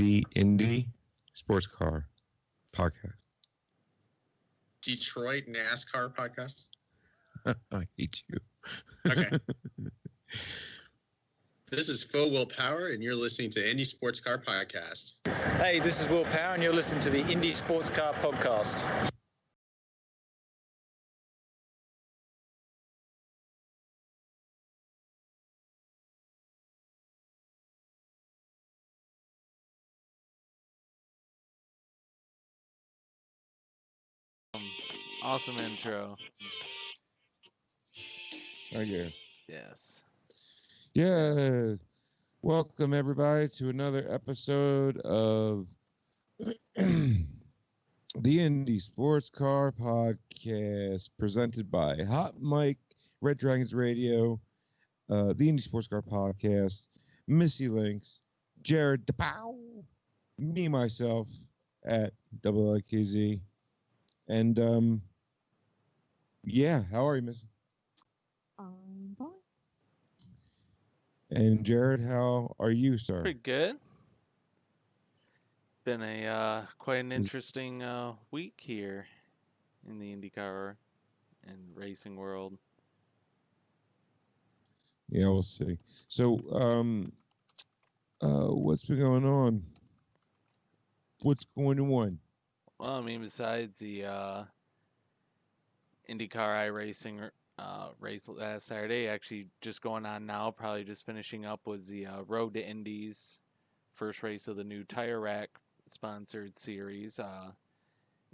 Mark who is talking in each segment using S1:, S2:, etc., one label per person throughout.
S1: the Indy SportsCar podcast.
S2: Detroit NASCAR podcast?
S1: I hate you.
S2: Okay. This is Phil Will Power, and you're listening to Indy SportsCar podcast.
S3: Hey, this is Will Power, and you're listening to the Indy SportsCar podcast.
S4: Awesome intro.
S1: Okay.
S4: Yes.
S1: Yeah. Welcome, everybody, to another episode of the Indy SportsCar podcast presented by Hot Mike, Red Dragons Radio, the Indy SportsCar podcast, Missy Links, Jared DePow, me, myself, at IKZ. And, yeah, how are you, Missy?
S5: I'm fine.
S1: And Jared, how are you, sir?
S4: Pretty good. Been a quite an interesting week here in the IndyCar and racing world.
S1: Yeah, we'll see. So, what's been going on? What's going on?
S4: Well, I mean, besides the IndyCar iRacing race last Saturday, actually just going on now, probably just finishing up, was the Road to Indy's first race of the new Tire Rack sponsored series.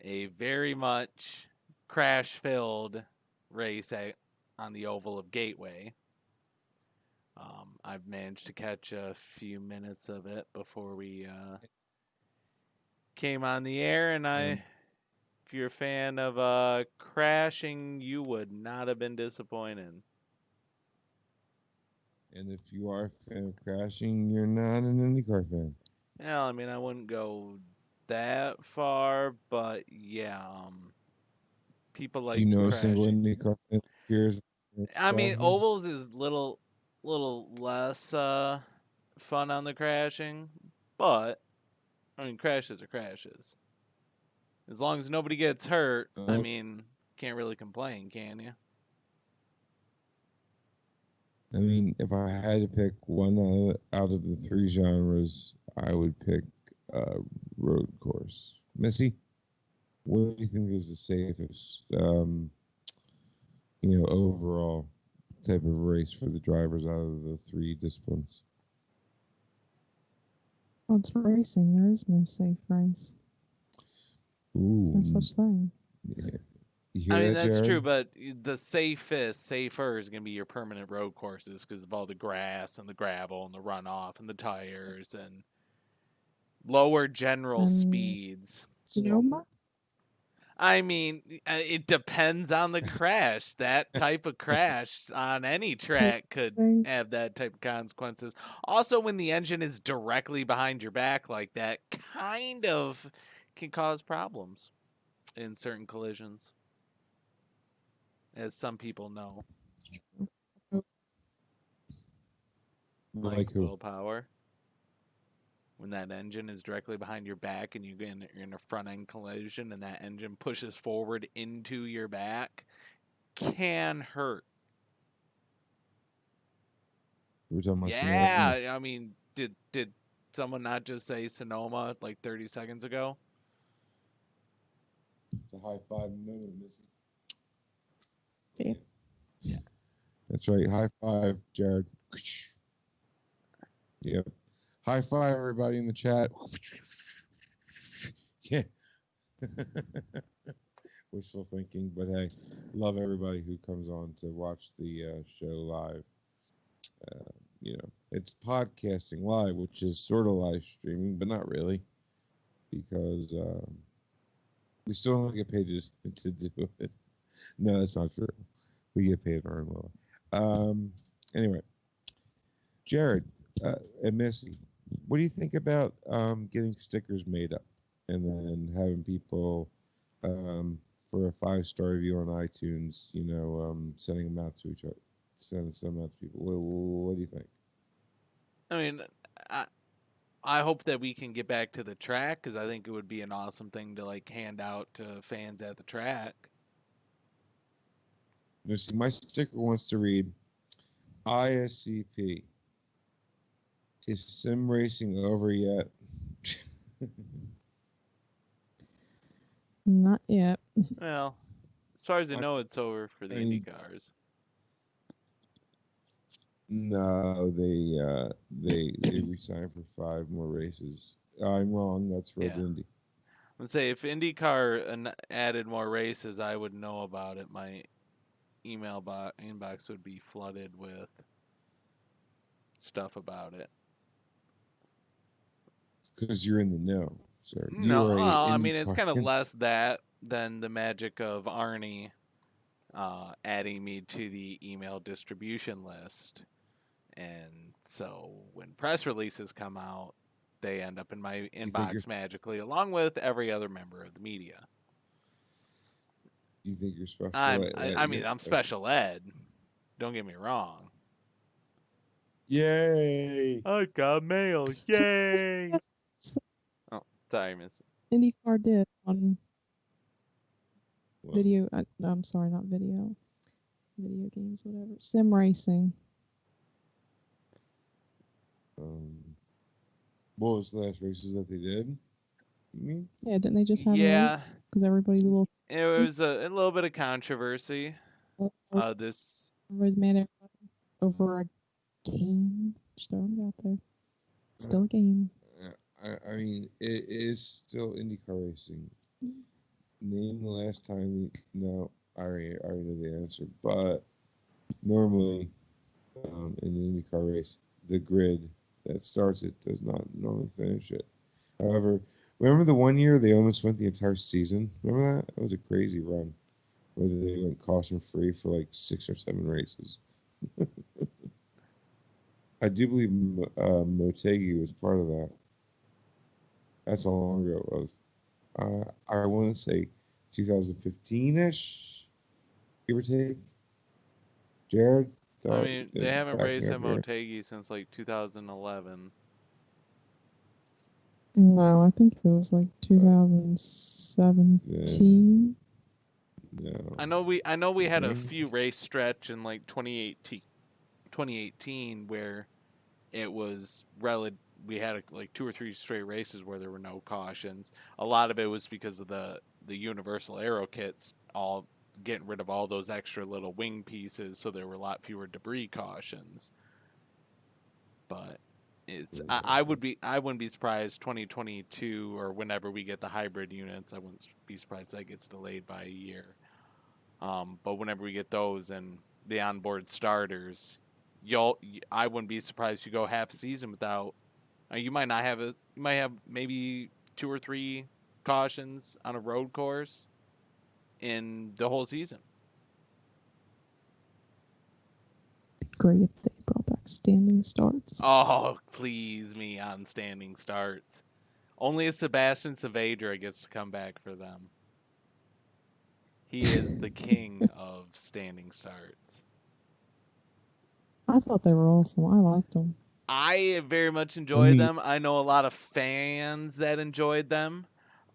S4: A very much crash-filled race on the oval of Gateway. I've managed to catch a few minutes of it before we came on the air, and if you're a fan of crashing, you would not have been disappointed.
S1: And if you are a fan of crashing, you're not an IndyCar fan.
S4: Well, I mean, I wouldn't go that far, but yeah, people like
S1: Do you know
S4: crashing.
S1: a single IndyCar fan that cares?
S4: I mean, ovals is little less fun on the crashing, but I mean, crashes are crashes. As long as nobody gets hurt, I mean, can't really complain, can you?
S1: I mean, if I had to pick one out of the three genres, I would pick road course. Missy, what do you think is the safest, overall type of race for the drivers out of the three disciplines?
S5: Well, it's racing. There is no safe race.
S1: Ooh.
S5: There's no such thing.
S1: Yeah.
S4: I mean, that's
S1: Jared?
S4: true, but the safer is going to be your permanent road courses because of all the grass and the gravel and the runoff and the tires and lower general speeds.
S5: Sonoma?
S4: I mean, it depends on the crash. That type of crash on any track could have that type of consequences. Also, when the engine is directly behind your back like that, kind of can cause problems in certain collisions, as some people know.
S1: Like who?
S4: Willpower. When that engine is directly behind your back and you're in a front end collision and that engine pushes forward into your back, can hurt.
S1: We're talking about
S4: yeah,
S1: Sonoma.
S4: I mean, did someone not just say Sonoma like 30 seconds ago?
S1: It's a high five moment, Missy.
S5: Yeah.
S1: That's right. High five, Jared. Yep. High five, everybody in the chat. Yeah. Wishful thinking, but hey, love everybody who comes on to watch the show live. It's podcasting live, which is sort of live streaming, but not really, because we still don't get paid to do it. No, that's not true. We get paid our own level. Anyway, Jared and Missy, what do you think about getting stickers made up and then having people for a 5-star review on iTunes, sending them out to each other, sending them out to people? What do you think?
S4: I mean, I hope that we can get back to the track because I think it would be an awesome thing to like hand out to fans at the track.
S1: Missy, my sticker wants to read ISCP. Is sim racing over yet?
S5: Not yet.
S4: Well, as far as I
S1: I-
S4: know, it's over for the
S1: I
S4: Indy
S1: mean-
S4: cars.
S1: No, they re-signed for 5 more races. I'm wrong. That's Red
S4: Yeah.
S1: Indy.
S4: Let's say if IndyCar added more races, I would know about it. My email inbox would be flooded with stuff about it.
S1: Because you're in the know, sir.
S4: No,
S1: You are a
S4: I mean it's
S1: IndyCar
S4: kind of
S1: ins-
S4: less that than the magic of Arnie adding me to the email distribution list. And so when press releases come out, they end up in my inbox magically, along with every other member of the media.
S1: You think you're special?
S4: I mean, I'm special ed. Don't get me wrong.
S1: Yay!
S4: I got mail. Yay! Oh, sorry, Miss.
S5: IndyCar did on
S1: Well,
S5: video. No, I'm sorry, not video. Video games, whatever. Sim racing.
S1: what was the last races that they did? You mean?
S5: Yeah, didn't they just have a
S4: Yeah,
S5: race? Because everybody's a little.
S4: it was a little bit of controversy. This
S5: Everybody's mad at over a game. Just throwing it out there. Still a game.
S1: I mean, it is still IndyCar racing. Name the last time. No, I already know the answer. But normally, in an IndyCar race, the grid that starts it does not normally finish it. However, remember the one year they almost went the entire season? Remember that? It was a crazy run where they went caution free for like 6 or 7 races. I do believe Motegi was part of that. That's how long ago it was. I want to say 2015-ish, give or take. Jared?
S4: I mean, they haven't
S1: back me
S4: raced
S1: up
S4: at
S1: here.
S4: Motegi since like 2011.
S5: No, I think it was like 2017.
S1: No.
S4: I know we had a
S1: Okay.
S4: few race stretch in like 2018 where it was we had like 2 or 3 straight races where there were no cautions. A lot of it was because of the universal aero kits all getting rid of all those extra little wing pieces, so there were a lot fewer debris cautions. But I wouldn't be surprised 2022 or whenever we get the hybrid units, I wouldn't be surprised if that gets delayed by a year. But whenever we get those and the onboard starters, I wouldn't be surprised if you go half a season without. You might not have you might have maybe 2 or 3 cautions on a road course in the whole season.
S5: Great if they brought back standing starts.
S4: Oh, please me on standing starts. Only if Sebastian Saavedra gets to come back for them. He is the king of standing starts.
S5: I thought they were awesome. I liked them.
S4: I very much enjoyed them. I know a lot of fans that enjoyed them.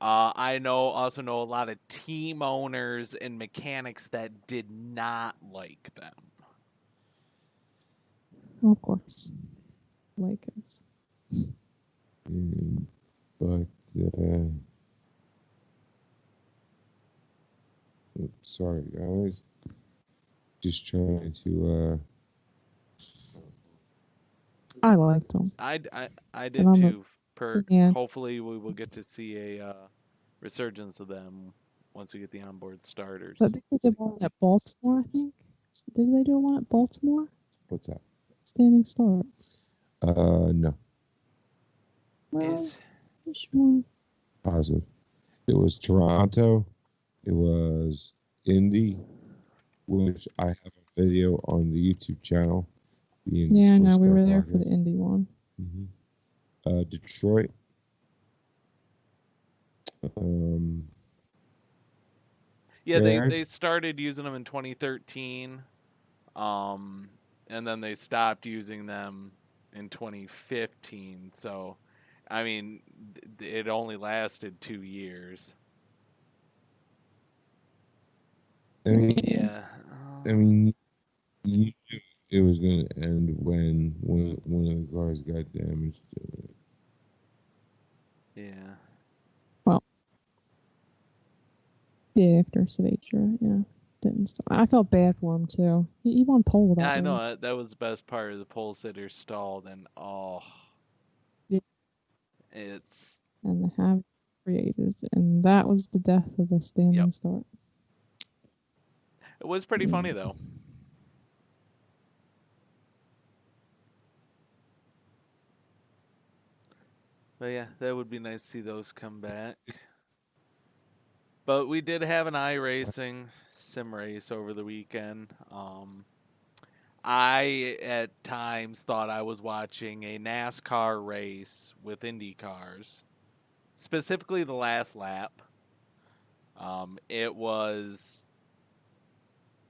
S4: I also know a lot of team owners and mechanics that did not like them.
S5: Well, of course. Lakers.
S1: But sorry guys, just trying to
S5: I liked them.
S4: I did
S5: And I'm
S4: too.
S5: fan.
S4: Hopefully we will get to see a resurgence of them once we get the onboard starters.
S5: I think they did one at Baltimore, I think. Did they do one at Baltimore?
S1: what's that?
S5: Standing start.
S1: No,
S5: Well, sure.
S1: positive. It was Toronto. It was Indy, which I have a video on the YouTube channel. The Indy
S5: Yeah, I know. We
S1: SportsCar
S5: were there for the
S1: podcast.
S5: Indy one.
S1: Detroit.
S4: Yeah,
S1: Jared?
S4: they started using them in 2013, and then they stopped using them in 2015. So I mean, it only lasted 2 years.
S1: I mean,
S4: Yeah.
S1: I mean, you knew it was going to end when one of the cars got damaged.
S4: Yeah.
S5: Well, yeah, after Savatra, didn't stop. I felt bad for him too. He won pole that
S4: I know
S5: race.
S4: that was the best part of the pole sitter stalled, and
S5: Yeah.
S4: it's
S5: And the havoc created, and that was the death of the standing start.
S4: it was pretty funny
S5: Yeah.
S4: though. But yeah, that would be nice to see those come back. But we did have an iRacing sim race over the weekend. I at times thought I was watching a NASCAR race with Indy cars, specifically the last lap. It was,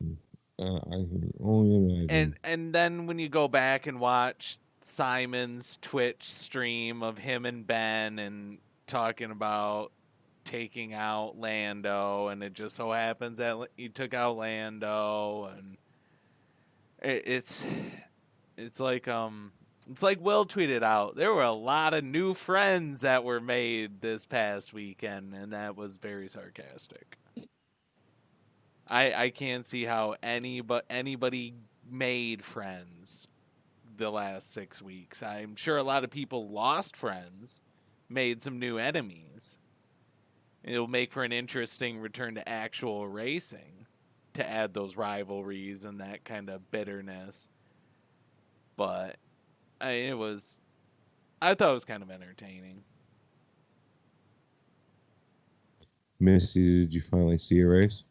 S1: I can only imagine.
S4: and then when you go back and watch Simon's Twitch stream of him and Ben and talking about taking out Lando, and it just so happens that he took out Lando, and it's it's like Will tweeted out, there were a lot of new friends that were made this past weekend, and that was very sarcastic. I can't see how anybody made friends the last 6 weeks. I'm sure a lot of people lost friends, made some new enemies. It'll make for an interesting return to actual racing to add those rivalries and that kind of bitterness. But I thought it was kind of entertaining.
S1: Missy, did you finally see a race?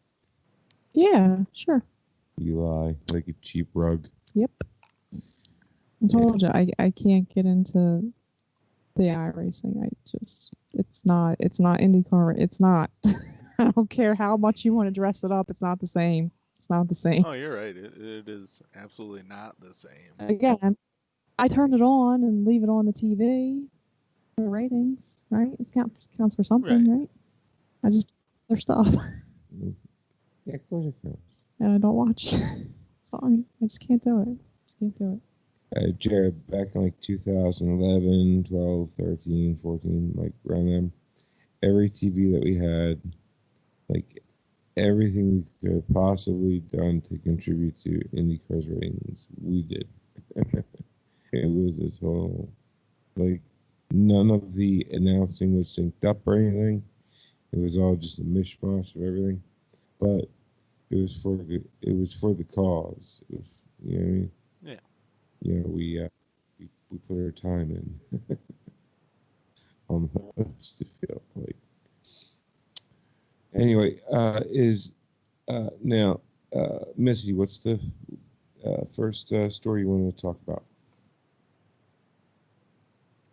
S5: Yeah, sure.
S1: You lie like a cheap rug.
S5: Yep. I told you I can't get into the iRacing. It's not IndyCar. It's not. I don't care how much you want to dress it up. It's not the same. It's not the same.
S4: Oh, you're right. It is absolutely not the same.
S5: Again, I turn it on and leave it on the TV for ratings, right? It counts for something, right? I just their stuff.
S1: Yeah, of course it counts.
S5: And I don't watch. Sorry, I just can't do it. Just can't do it.
S1: Jared, back in like 2011, 12, 13, 14, like around then, every TV that we had, like everything we could have possibly done to contribute to IndyCar's ratings, we did. It was a total, like, none of the announcing was synced up or anything. It was all just a mishmash of everything. But it was for the cause. It was, you know what I mean?
S4: Yeah.
S1: You know, we put our time in on the host to feel like. Anyway, now, Missy, what's the first story you want to talk about?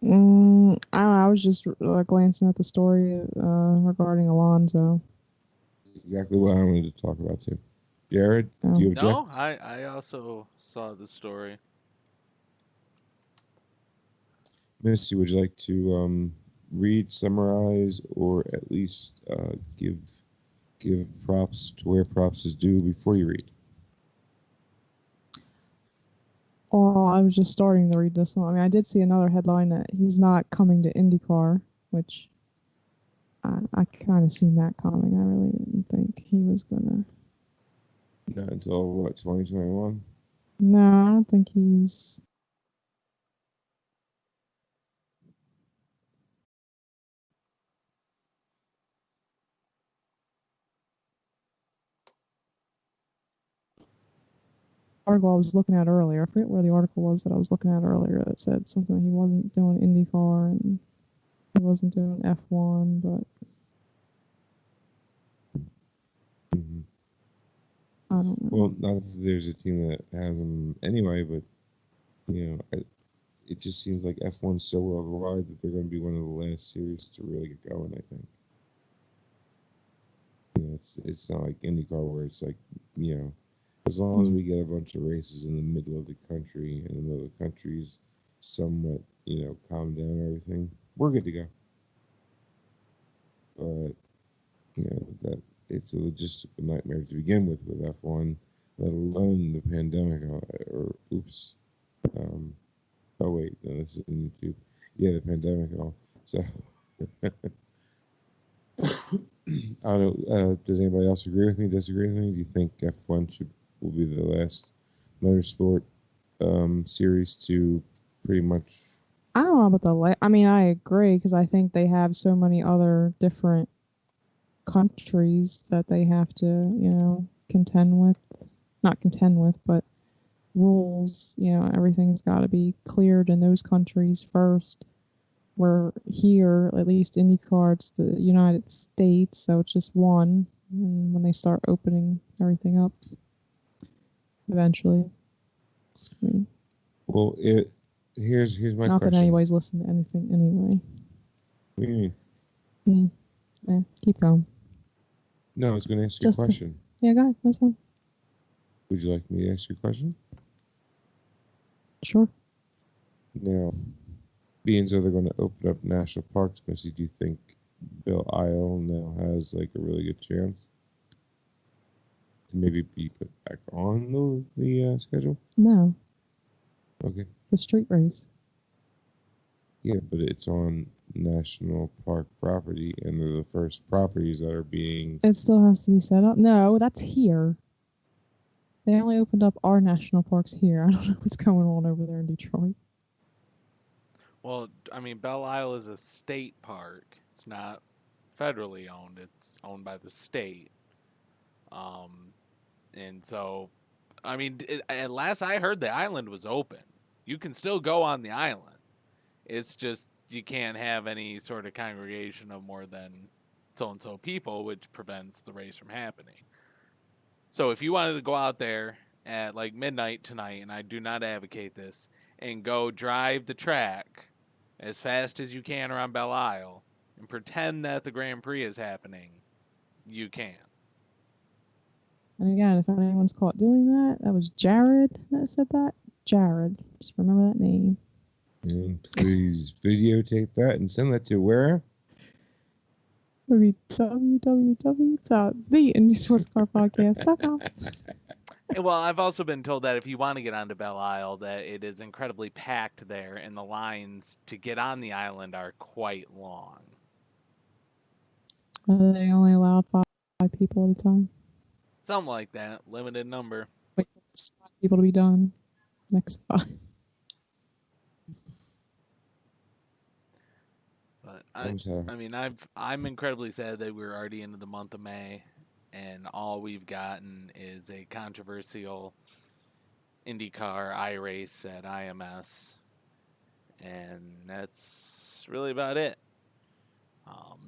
S5: I don't know, I was just glancing at the story regarding Alonso.
S1: Exactly what I wanted to talk about too. Jared, do you object?
S4: No, I also saw the story.
S1: Missy, would you like to read, summarize, or at least give props to where props is due before you read?
S5: Well, I was just starting to read this one. I mean, I did see another headline that he's not coming to IndyCar, which I kind of seen that coming. I really didn't think he was gonna.
S1: Not until what, 2021?
S5: No, I don't think he's. Article I was looking at earlier. I forget where the article was that I was looking at earlier that said something he wasn't doing IndyCar and he wasn't doing F1, but
S1: Mm-hmm.
S5: I don't know.
S1: Well, not that there's a team that has him anyway, but you know, it just seems like F1's so worldwide that they're going to be one of the last series to really get going. I think. You know, it's not like IndyCar where it's like, you know, as long as we get a bunch of races in the middle of the country and the middle of the country's somewhat, you know, calm down and everything, we're good to go. But that it's a logistical nightmare to begin with F1, let alone the pandemic. Or oops. Oh wait, no, this is on YouTube. Yeah, the pandemic and all. So I don't know. Does anybody else agree with me? Disagree with me? Do you think F1 will be the last motorsport series to pretty much?
S5: I don't know about I mean, I agree because I think they have so many other different countries that they have to, contend with. Not contend with, but rules. Everything's got to be cleared in those countries first. We're here, at least IndyCar, it's the United States, so it's just one. And when they start opening everything up, eventually. I mean,
S1: Well, here's my
S5: not
S1: question.
S5: that anybody's listening to anything anyway.
S1: What do you mean?
S5: Yeah, keep going.
S1: No, I was going to ask you a question.
S5: Yeah, go ahead. That's fine.
S1: Would you like me to ask you a question?
S5: Sure.
S1: Now, being so they're going to open up national parks, Missy, do you think Belle Isle now has like a really good chance to maybe be put back on the schedule?
S5: No.
S1: Okay.
S5: The street race.
S1: Yeah, but it's on national park property, and they're the first properties that are being.
S5: It still has to be set up. No, that's here. They only opened up our national parks here. I don't know what's going on over there in Detroit.
S4: Well, I mean, Belle Isle is a state park. It's not federally owned. It's owned by the state. And so, I mean, at last I heard, the island was open. You can still go on the island. It's just you can't have any sort of congregation of more than so and so people, which prevents the race from happening. So if you wanted to go out there at like midnight tonight, and I do not advocate this, and go drive the track as fast as you can around Belle Isle and pretend that the Grand Prix is happening, you can.
S5: And again, if anyone's caught doing that, that was Jared that said that. Jared. Just remember that name.
S1: And please videotape that and send that to where?
S5: It would be www.theindysportscarpodcast.com.
S4: Well, I've also been told that if you want to get onto Belle Isle, that it is incredibly packed there, and the lines to get on the island are quite long.
S5: They only allow 5 people at a time.
S4: Something like that. Limited number.
S5: Wait, 5 people to be done. Next 5.
S4: But I'm incredibly sad that we're already into the month of May, and all we've gotten is a controversial IndyCar iRace at IMS, and that's really about it.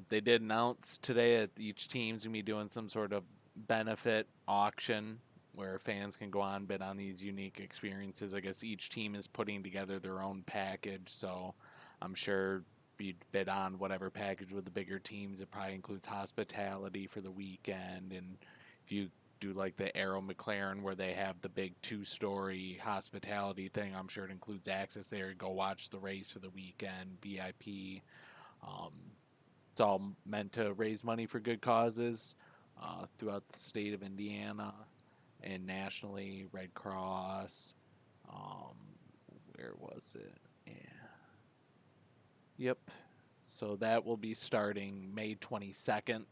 S4: They did announce today that each team's gonna be doing some sort of benefit auction where fans can go on bid on these unique experiences. I guess each team is putting together their own package, so I'm sure you'd bid on whatever package with the bigger teams. It probably includes hospitality for the weekend, and if you do like the Arrow McLaren where they have the big 2-story hospitality thing, I'm sure it includes access there to go watch the race for the weekend, VIP. It's all meant to raise money for good causes throughout the state of Indiana and nationally. Red Cross. Where was it? Yeah. Yep. So that will be starting May 22nd.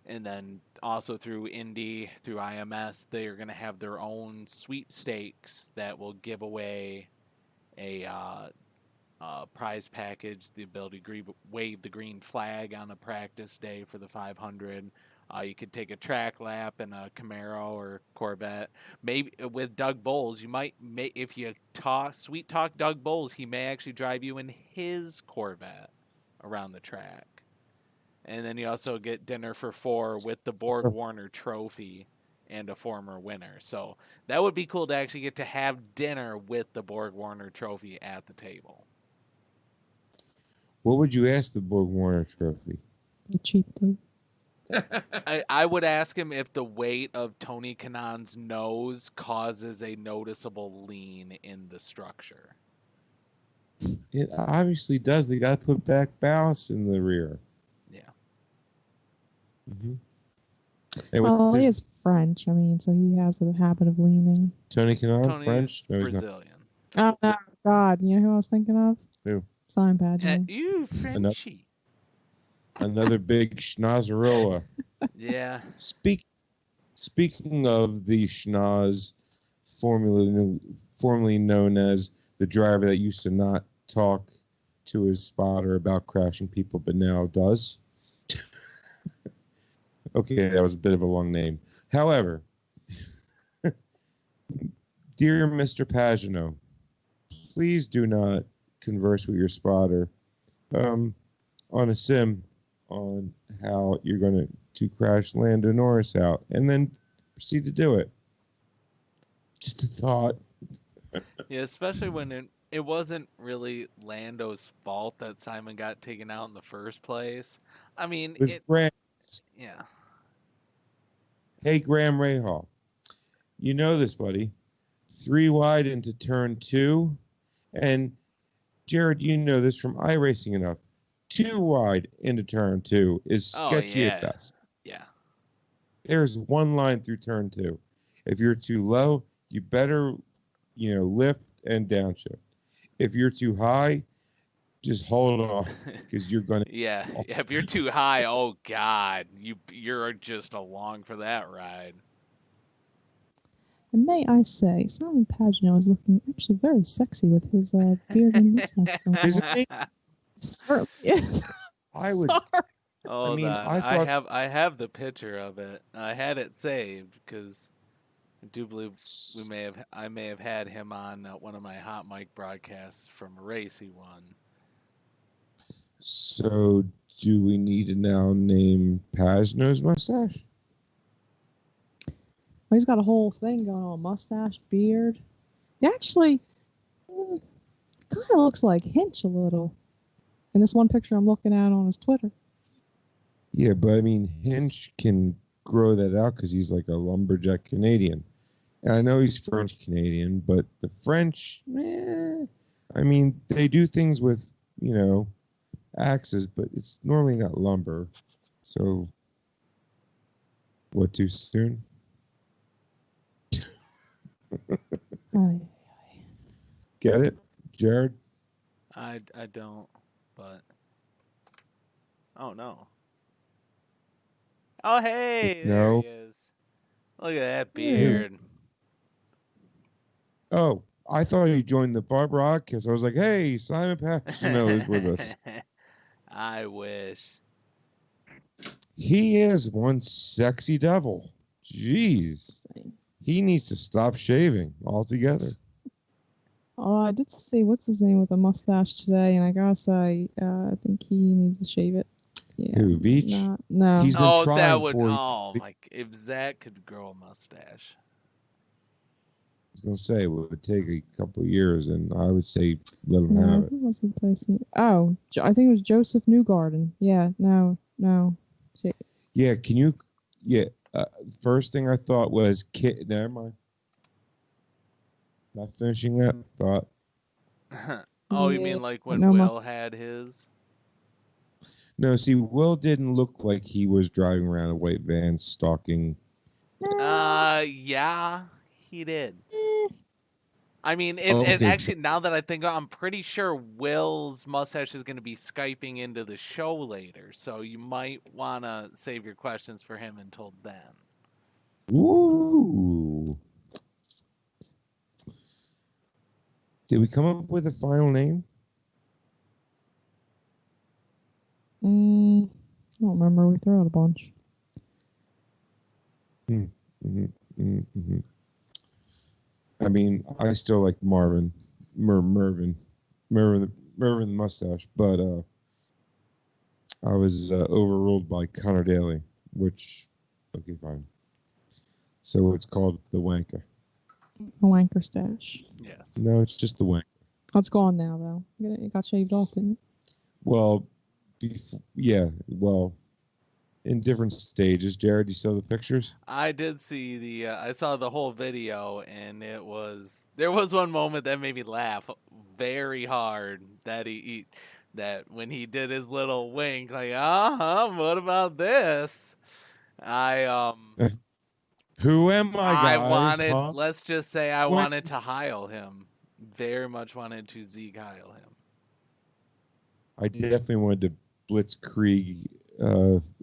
S4: And then also through Indy, through IMS, they are going to have their own sweepstakes that will give away a prize package, the ability to wave the green flag on a practice day for the 500. You could take a track lap in a Camaro or Corvette. Maybe with Doug Bowles, you might, if you sweet talk Doug Bowles, he may actually drive you in his Corvette around the track. And then you also get dinner for 4 with the Borg Warner trophy and a former winner. So that would be cool to actually get to have dinner with the Borg Warner trophy at the table.
S1: What would you ask the Borg Warner trophy?
S5: A cheap date.
S4: I would ask him if the weight of Tony Kanaan's nose causes a noticeable lean in the structure.
S1: It obviously does. They got to put back ballast in the rear.
S4: Yeah.
S1: Mm-hmm.
S5: Well, he is French. I mean, so he has a habit of leaning.
S1: Tony Kanaan,
S4: Tony's
S1: French? No, he's not.
S4: Brazilian.
S5: Oh, no, God. You know who I was thinking of?
S1: Who?
S5: Simon Pagino.
S4: You Frenchy.
S1: Another big schnozzarella.
S4: Yeah.
S1: Speaking of the schnoz, formerly known as the driver that used to not talk to his spotter about crashing people, but now does. Okay, that was a bit of a long name. However, dear Mr. Pagino, please do not converse with your spotter on a sim on how you're going to crash Lando Norris out, and then proceed to do it. Just a thought.
S4: Yeah, especially when it wasn't really Lando's fault that Simon got taken out in the first place. I mean,
S1: It was Graham.
S4: Yeah.
S1: Hey, Graham Rahal. You know this, buddy. 3 wide into turn 2. And, Jared, you know this from iRacing enough. 2 wide into turn 2 is sketchy at best.
S4: Yeah.
S1: There's one line through turn 2. If you're too low, you better, lift and downshift. If you're too high, just hold on because you're going to.
S4: Yeah. If you're too high, oh God, you're just along for that ride.
S5: And may I say, Simon Pagino is looking actually very sexy with his beard and mustache going on.
S1: Isn't he?
S5: Certainly is.
S1: I would.
S5: Sorry.
S4: Hold on.
S1: I thought
S4: I have the picture of it. I had it saved because I do believe I may have had him on one of my hot mic broadcasts from a race he won.
S1: So, do we need to now name Pagino's mustache?
S5: Well, he's got a whole thing going on, mustache, beard. He actually kind of looks like Hinch a little. In this one picture I'm looking at on his Twitter.
S1: Yeah, but I mean, Hinch can grow that out because he's like a lumberjack Canadian. And I know he's French Canadian, but the French, I mean, they do things with, axes, but it's normally not lumber. So, what, too soon? Get it, Jared?
S4: I don't, but oh no. Oh hey,
S1: No.
S4: there he is. Look at that beard.
S1: Oh, I thought he joined the broadcast. I was like, hey, Simon Pagino is with us.
S4: I wish.
S1: He is one sexy devil. Jeez. He needs to stop shaving altogether.
S5: Oh, I did see what's his name with a mustache today, and I gotta say, I think he needs to shave it. Yeah.
S1: Who, Veach?
S5: No.
S1: He's been trying
S4: that would.
S1: for.
S4: Oh my! If Zach could grow a mustache.
S1: I was gonna say it would take a couple of years, and I would say let him have it.
S5: Who was the place? Oh, I think it was Joseph Newgarden. Yeah. No.
S1: Yeah. Can you? Yeah. First thing I thought was never mind. Not finishing that thought.
S4: Oh, you mean like when
S5: No
S4: Will had his?
S1: No, see, Will didn't look like he was driving around a white van stalking.
S4: Yeah, he did. I mean, and actually, now that I think, I'm pretty sure Will's mustache is going to be Skyping into the show later, so you might want to save your questions for him until then.
S1: Ooh. Did we come up with a final name?
S5: I don't remember. We threw out a bunch.
S1: I mean, I still like Mervin the mustache, but I was overruled by Connor Daly, which, okay, fine. So it's called the Wanker.
S5: A wanker stash.
S4: Yes.
S1: No, it's just the Wanker.
S5: Oh, it's gone now, though. It got shaved off, didn't it?
S1: Well, yeah, well, in different stages. Jared, you saw the pictures?
S4: I did see I saw the whole video, and there was one moment that made me laugh very hard that that when he did his little wink, like, what about this? I
S1: Who am I,
S4: I
S1: guys?
S4: wanted,
S1: Huh?
S4: let's just say, I
S1: When-
S4: wanted to Heil him. Very much wanted to Zeke Heil him.
S1: I definitely wanted to blitzkrieg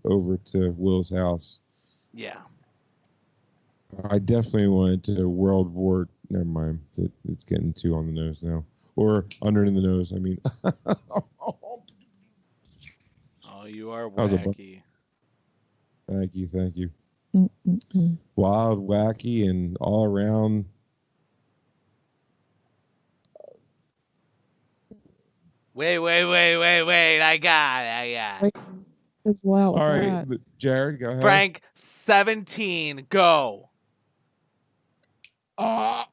S1: over to Will's house.
S4: Yeah.
S1: I definitely wanted to World War. Never mind. It's getting too on the nose now, or under the nose. I mean.
S4: Oh, you are
S1: That was a
S4: wacky.
S1: Thank you.
S5: Mm-mm-mm.
S1: Wild, wacky, and all around.
S4: Wait. I got
S5: Wait, it's loud with
S1: All right,
S5: that.
S1: Jared, go ahead.
S4: Frank, 17, go.
S1: I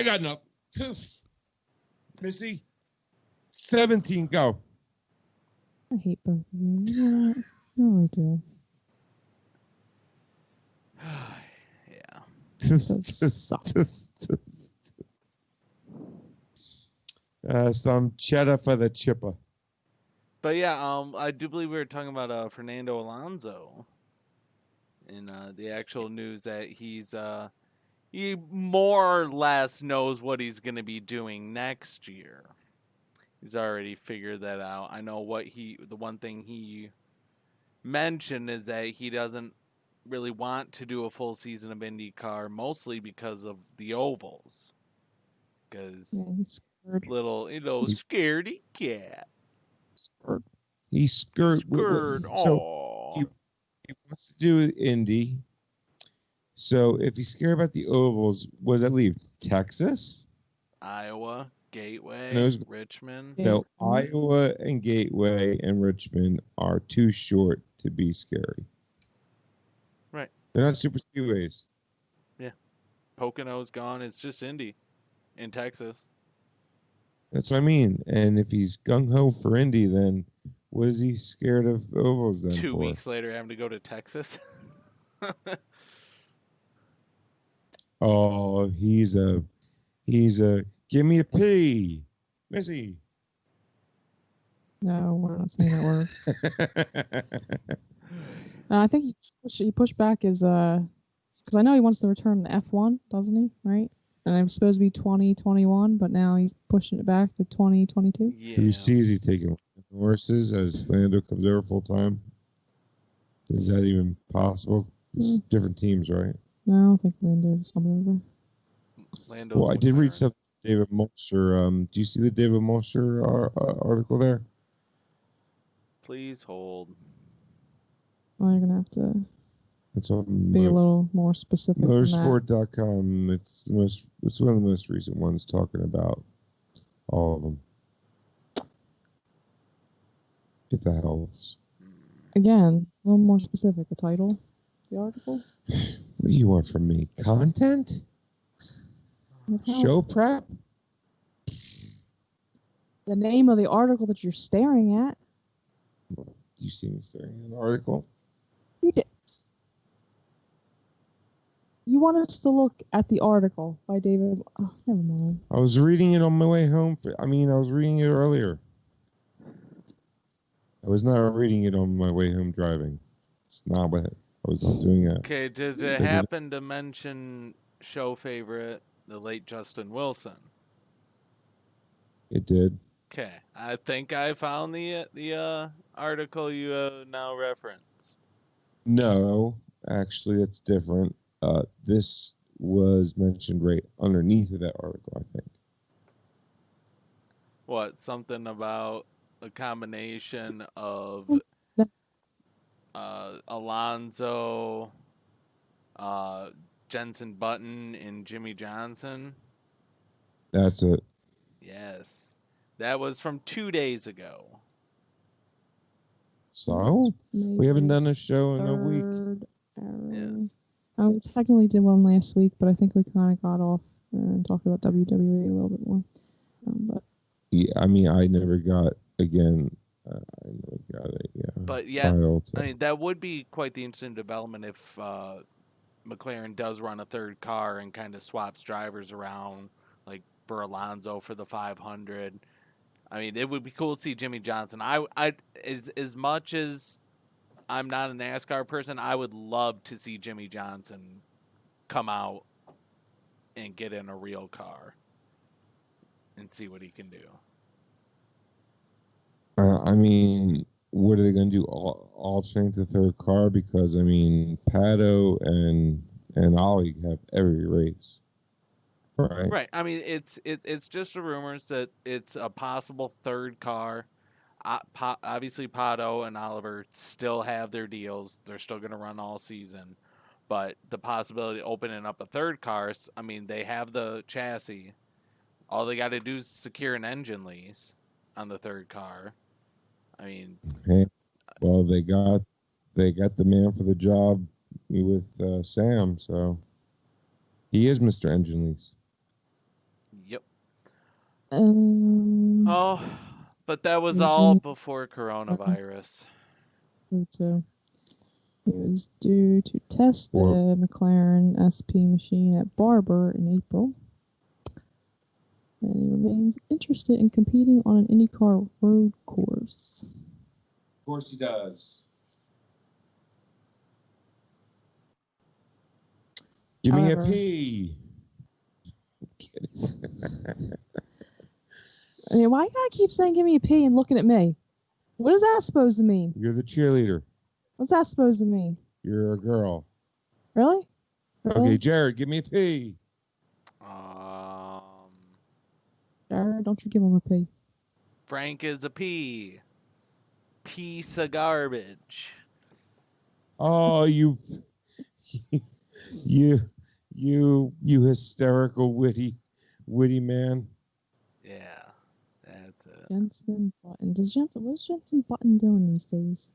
S1: got enough. Missy, 17, go.
S5: I hate both of you. Yeah, I really do.
S4: Yeah.
S5: Those suck.
S1: Some cheddar for the chipper.
S4: But yeah, I do believe we were talking about Fernando Alonso in the actual news that he more or less knows what he's going to be doing next year. He's already figured that out. I know the one thing he mentioned is that he doesn't really want to do a full season of IndyCar, mostly because of the ovals. Because
S5: Yeah, he's scared.
S4: little, scaredy cat.
S1: He's scared.
S4: Scared.
S1: So
S4: Aw.
S1: he wants to do Indy. So if he's scared about the ovals, what does that leave? Texas?
S4: Iowa, Gateway,
S1: Knows-
S4: Richmond.
S5: Yeah.
S1: No, Iowa and Gateway and Richmond are too short to be scary.
S4: Right.
S1: They're not super speedways.
S4: Pocono's gone. It's just Indy in Texas.
S1: That's what I mean. And if he's gung ho for Indy, then what is he scared of ovals then
S4: 2
S1: for?
S4: weeks later, having to go to Texas.
S1: Oh, he's a give me a P, Missy.
S5: No, we're not saying that word. I think he pushed back his because I know he wants to return to F1, doesn't he? Right? And it was supposed to be 2021, but now he's pushing it back to 2022.
S4: Yeah.
S1: Who sees he taking horses as Lando comes over full time? Is that even possible? It's different teams, right?
S5: No, I don't think Lando's coming over.
S4: Lando's
S1: Well, I did
S4: winner.
S1: read something. David Molster. Do you see the David Molster article there?
S4: Please hold.
S5: Well, you're gonna have to
S1: It's on
S5: be a little more specific than that.
S1: motorsport.com. It's one of the most recent ones talking about all of them. If that helps.
S5: Again, a little more specific. The title, of the article.
S1: What do you want from me? Content? Show prep?
S5: The name of the article that you're staring at.
S1: You see me staring at an article?
S5: You did. You want us to look at the article by David. Oh, never mind.
S1: I was reading it on my way home. I was reading it earlier. I was not reading it on my way home driving. It's not what I was not doing that.
S4: Okay, did it happen to mention show favorite, the late Justin Wilson?
S1: It did.
S4: Okay, I think I found the article you now reference.
S1: No, actually, that's different. This was mentioned right underneath of that article, I think.
S4: What, something about a combination of Alonso, Jensen Button, and Jimmy Johnson?
S1: That's it.
S4: Yes. That was from 2 days ago.
S1: So, we haven't done a show in a week.
S5: Third arrow.
S4: Yes.
S5: We technically did one last week, but I think we kind of got off and talked about WWE a little bit more. But
S1: Yeah, I never got, again, I never got it. Yeah.
S4: But yeah,
S1: Final
S4: I mean, that would be quite the interesting development if McLaren does run a third car and kind of swaps drivers around, like for Alonso for the 500. I mean, it would be cool to see Jimmy Johnson. As much as I'm not a NASCAR person, I would love to see Jimmy Johnson come out and get in a real car and see what he can do.
S1: I mean, what are they going to do? Alternate the third car? Because I mean, Pato and Ollie have every race, right?
S4: Right. I mean, it's just the rumors that it's a possible third car. Obviously, Pato and Oliver still have their deals. They're still going to run all season. But the possibility of opening up a third car, I mean, they have the chassis. All they got to do is secure an engine lease on the third car. I mean,
S1: Hey, well, they got the man for the job with Sam, so he is Mr. Engine Lease.
S4: yep.
S5: Um,
S4: Oh, but that was
S5: Did
S4: all
S5: you-
S4: before coronavirus.
S5: So he was due to test the
S1: Or-
S5: McLaren SP machine at Barber in April. And he remains interested in competing on an IndyCar road course.
S1: Of course he does. Give me a
S5: However-
S1: P.
S5: I mean, why you gotta keep saying give me a P and looking at me? What is that supposed to mean?
S1: You're the cheerleader.
S5: What's that supposed to mean?
S1: You're a girl.
S5: Really?
S1: Okay, Jared, give me a P.
S5: Jared, don't you give him a P.
S4: Frank is a P. Piece of garbage.
S1: Oh, you hysterical witty man.
S4: Yeah, that's it.
S5: Jensen Button. What's Jensen Button doing these days?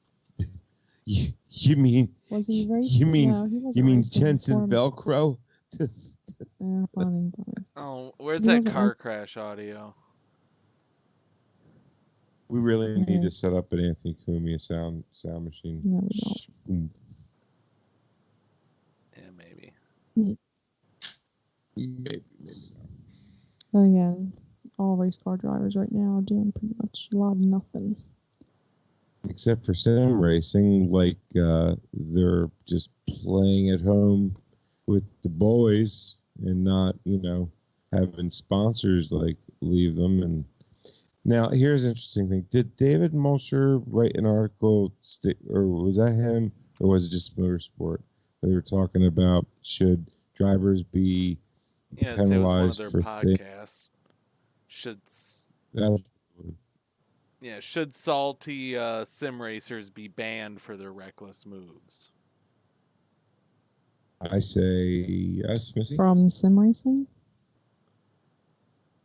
S1: You mean
S5: Was he racing?
S1: you mean
S5: No, he wasn't
S1: you mean
S5: racing
S1: Jensen
S5: before.
S1: Velcro?
S5: Yeah, funny.
S4: Oh, where's
S5: He
S4: that
S5: wasn't
S4: car crash audio?
S1: We really need
S5: Yeah.
S1: to set up an Anthony Cumia sound machine.
S5: No, we don't.
S4: Yeah, maybe.
S1: Maybe not.
S5: But again, all race car drivers right now are doing pretty much a lot of nothing.
S1: Except for sim racing, like they're just playing at home with the boys and not, having sponsors like leave them. And now here's an interesting thing: did David Mulcher write an article, or was that him, or was it just Motorsport? They were talking about should drivers be
S4: Yes, it was one of
S1: penalized
S4: their
S1: for
S4: podcasts.
S1: that.
S4: Should salty sim racers be banned for their reckless moves?
S1: I say yes, Missy.
S5: From sim racing?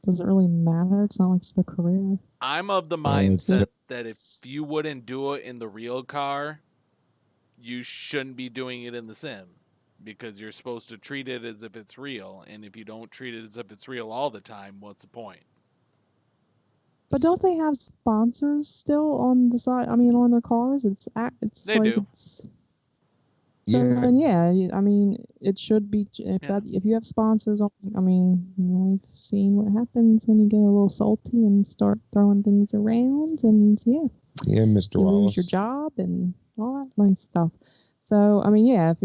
S5: Does it really matter? It's not like it's the career.
S4: I'm of the mindset that if you wouldn't do it in the real car, you shouldn't be doing it in the sim, because you're supposed to treat it as if it's real, and if you don't treat it as if it's real all the time, what's the point?
S5: But don't they have sponsors still on the side? I mean, on their cars?
S4: They do.
S5: So
S1: Yeah.
S5: then, I mean, it should be if you have sponsors on. I mean, we've seen what happens when you get a little salty and start throwing things around, and
S1: Yeah, Mr.
S5: you
S1: Wallace.
S5: lose your job and all that nice stuff. So I mean, if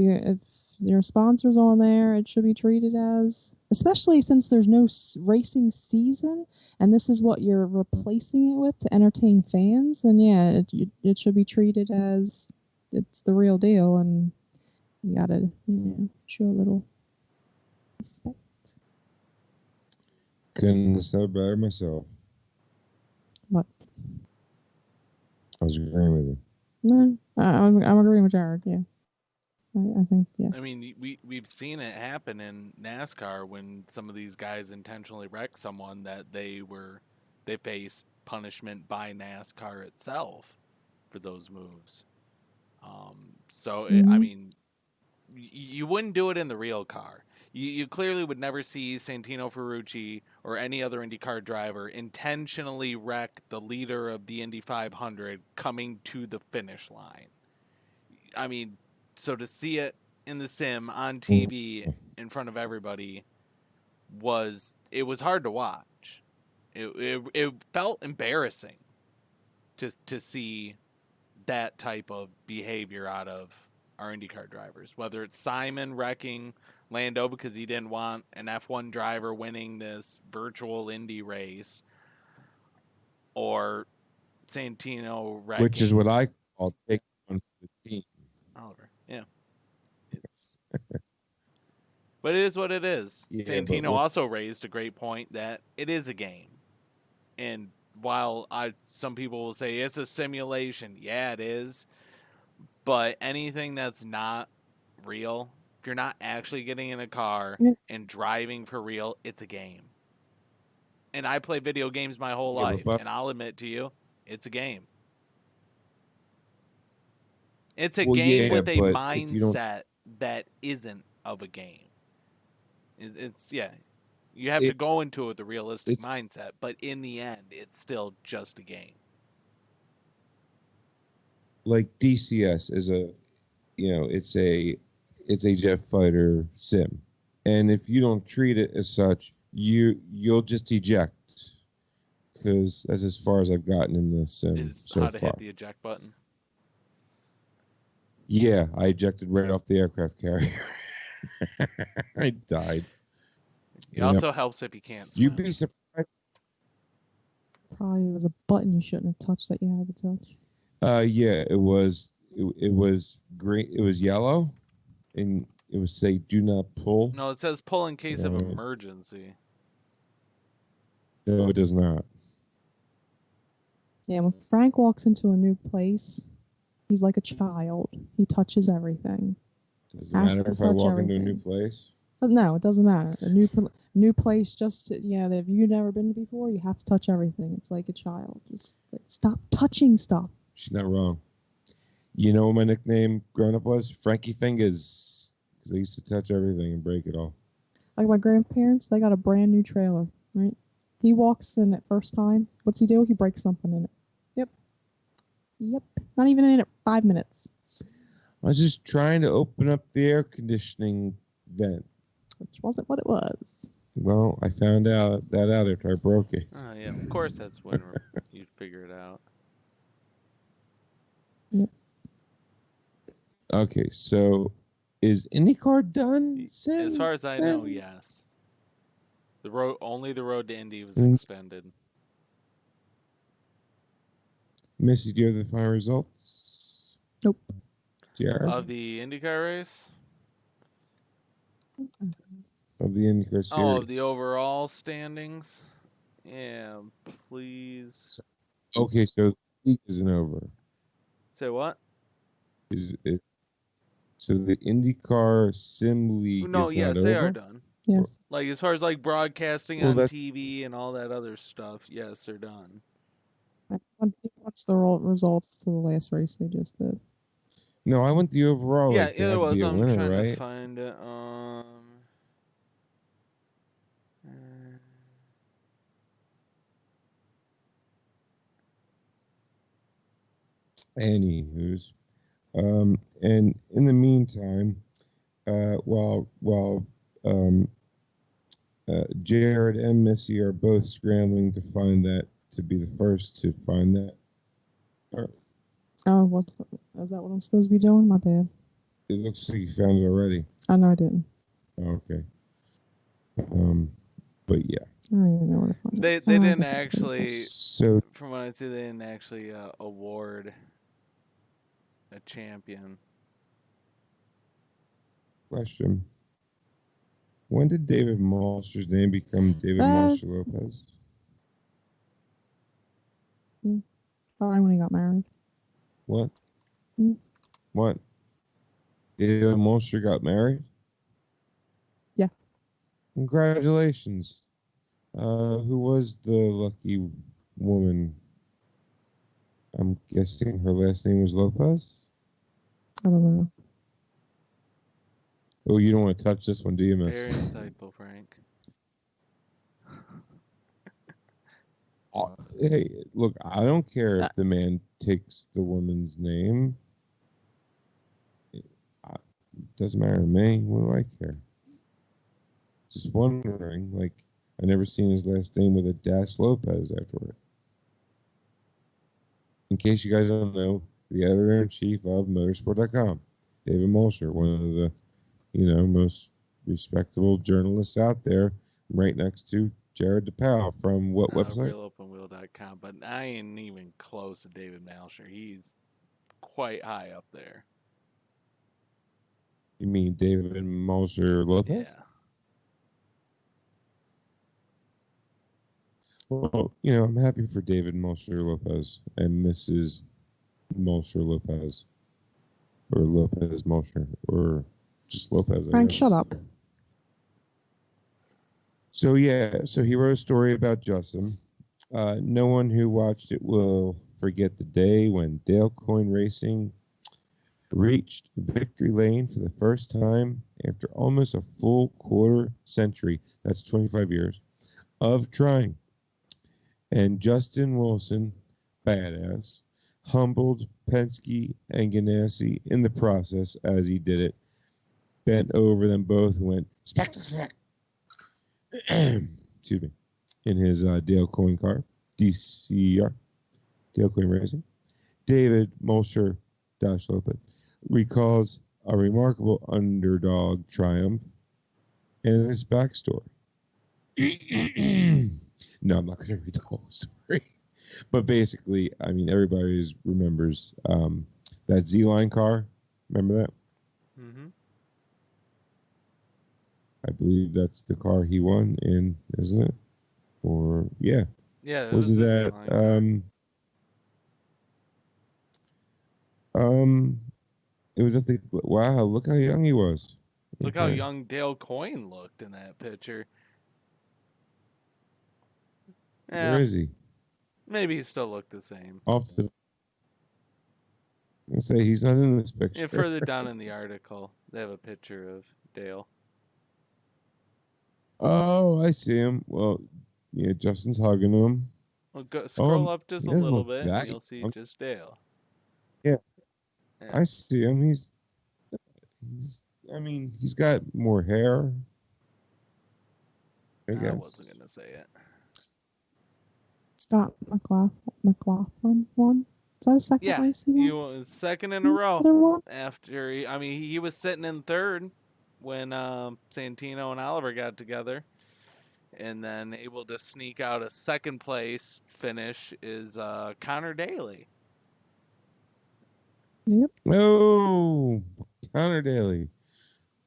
S5: your sponsors on there, it should be treated as, especially since there's no racing season, and this is what you're replacing it with to entertain fans. Then it should be treated as it's the real deal, and you gotta show a little respect.
S1: Couldn't have said it better myself.
S5: What?
S1: I was agreeing with you.
S5: No, I'm agreeing with Jared. Yeah, I think
S4: I mean, we've seen it happen in NASCAR when some of these guys intentionally wreck someone, that they faced punishment by NASCAR itself for those moves. I mean, you wouldn't do it in the real car. You clearly would never see Santino Ferrucci or any other IndyCar driver intentionally wreck the leader of the Indy 500 coming to the finish line. I mean, so to see it in the sim on TV in front of everybody was hard to watch. It felt embarrassing to see that type of behavior out of our IndyCar drivers. Whether it's Simon wrecking Lando because he didn't want an F1 driver winning this virtual Indy race, or Santino wrecking,
S1: which is what I call taking one for the team.
S4: Oliver. Yeah, it's. But it is what it is.
S1: Yeah,
S4: Santino also raised a great point that it is a game. And while some people will say it's a simulation, yeah, it is. But anything that's not real, if you're not actually getting in a car and driving for real, it's a game. And I play video games my whole life, and I'll admit to you, it's a game. It's a game with a mindset that isn't of a game. It's you have to go into it with a realistic mindset, but in the end, it's still just a game.
S1: Like DCS is it's a jet fighter sim, and if you don't treat it as such, you'll just eject, because that's as far as I've gotten in this sim so
S4: how to
S1: far.
S4: Hit the eject button.
S1: Yeah, I ejected right off the aircraft carrier. I died.
S4: It also helps if you can't swim.
S1: You'd be surprised.
S5: Probably was a button you shouldn't have touched that you had to touch.
S1: Yeah, it was green. It was yellow, and it would say "Do not pull."
S4: No, it says pull in case of emergency.
S1: No, it does not.
S5: Yeah, when Frank walks into a new place, he's like a child. He touches everything.
S1: Does it matter if I walk into a new place?
S5: No, it doesn't matter. A new place, if you've never been before, you have to touch everything. It's like a child. Just like, stop touching stuff.
S1: She's not wrong. You know what my nickname growing up was? Frankie Fingers. Because I used to touch everything and break it all.
S5: Like my grandparents, they got a brand new trailer, right? He walks in it first time. What's he do? He breaks something in it. Yep. Not even in it 5 minutes.
S1: I was just trying to open up the air conditioning vent.
S5: Which wasn't what it was.
S1: Well, I found out after I broke it.
S4: Oh, yeah. Of course that's when you figure it out.
S5: Yep.
S1: Okay, so is IndyCar done?
S4: As far as I know, yes. Only the road to Indy was extended.
S1: Missy, do you have the final results?
S5: Nope.
S4: Of the IndyCar race?
S1: Of the IndyCar series?
S4: Oh, of the overall standings? Yeah, please.
S1: Okay, so the league isn't over.
S4: Say what?
S1: So the IndyCar Sim League is not over?
S4: They are done.
S5: Yes.
S4: Like, as far as like broadcasting on TV and all that other stuff, yes, they're done.
S5: What's the results to the last race they just did?
S1: No, I went the overall.
S4: Yeah, there was. I'm
S1: winner,
S4: trying
S1: right?
S4: to find it.
S1: Anywho's, and in the meantime, while Jared and Missy are both scrambling to find that, to be the first to find that.
S5: Oh, is that what I'm supposed to be doing? My bad.
S1: It looks like you found it already.
S5: I know I didn't.
S1: Okay. But yeah.
S5: I don't even know where to find it.
S4: They didn't actually.
S1: So
S4: from what I see, they didn't actually award a champion.
S1: Question: when did David Malster's name become David Malster Lopez?
S5: Probably when he got married.
S1: What? What? David Malster got married?
S5: Yeah.
S1: Congratulations. Who was the lucky woman? I'm guessing her last name was Lopez?
S5: I don't know.
S1: Oh, you don't want to touch this one, do you, Miss?
S4: Very insightful, Frank.
S1: Hey, look, I don't care if the man takes the woman's name. It doesn't matter to me. What do I care? Just wondering, like, I never seen his last name with a dash Lopez after it. In case you guys don't know, the editor-in-chief of motorsport.com, David Molcher, one of the, most respectable journalists out there, right next to Jared DePaul from what website?
S4: RealOpenWheel.com, but I ain't even close to David Malsher. He's quite high up there.
S1: You mean David Molcher Lopez?
S4: Yeah.
S1: Well, I'm happy for David Molcher Lopez and Mrs. Molcher Lopez. Or Lopez Molcher. Or just Lopez, I
S5: Frank,
S1: guess.
S5: shut up.
S1: So he wrote a story about Justin. No one who watched it will forget the day when Dale Coyne Racing reached victory lane for the first time after almost a full quarter century, that's 25 years, of trying. And Justin Wilson, badass, humbled Penske and Ganassi in the process as he did it, bent over them both and went, "Spec, spec." Excuse me, in his Dale Coyne car, DCR, Dale Coyne Racing. David Molcher Lopez recalls a remarkable underdog triumph and its backstory. No, I'm not going to read the whole story. But basically, I mean, everybody remembers that Z-Line car. Remember that?
S4: Mm-hmm.
S1: I believe that's the car he won in, isn't it? Or, yeah.
S4: Yeah, it
S1: Was
S4: was
S1: it
S4: the
S1: that?
S4: Z-Line car.
S1: It was at the, wow, look how young he was.
S4: Look how young Dale Coyne looked in that picture. Yeah,
S1: Where is he?
S4: maybe he still looked the same.
S1: I'll say he's not in this picture.
S4: Yeah, further down in the article, they have a picture of Dale.
S1: Oh, I see him. Well, yeah, Justin's hugging him.
S4: Well, scroll up just
S1: he
S4: a
S1: doesn't
S4: little
S1: look
S4: bit,
S1: that
S4: and you'll see
S1: young.
S4: just Dale.
S1: Yeah.
S4: Yeah.
S1: I see him. He's got more hair. I guess.
S4: wasn't going to say it.
S5: Scott McLaughlin won. Is that a second
S4: Yeah,
S5: race he
S4: he
S5: won?
S4: was second in a row.
S5: Other one?
S4: After he was sitting in third when Santino and Oliver got together, and then able to sneak out a second place finish is Connor Daly.
S5: Yep.
S1: Oh, Connor Daly.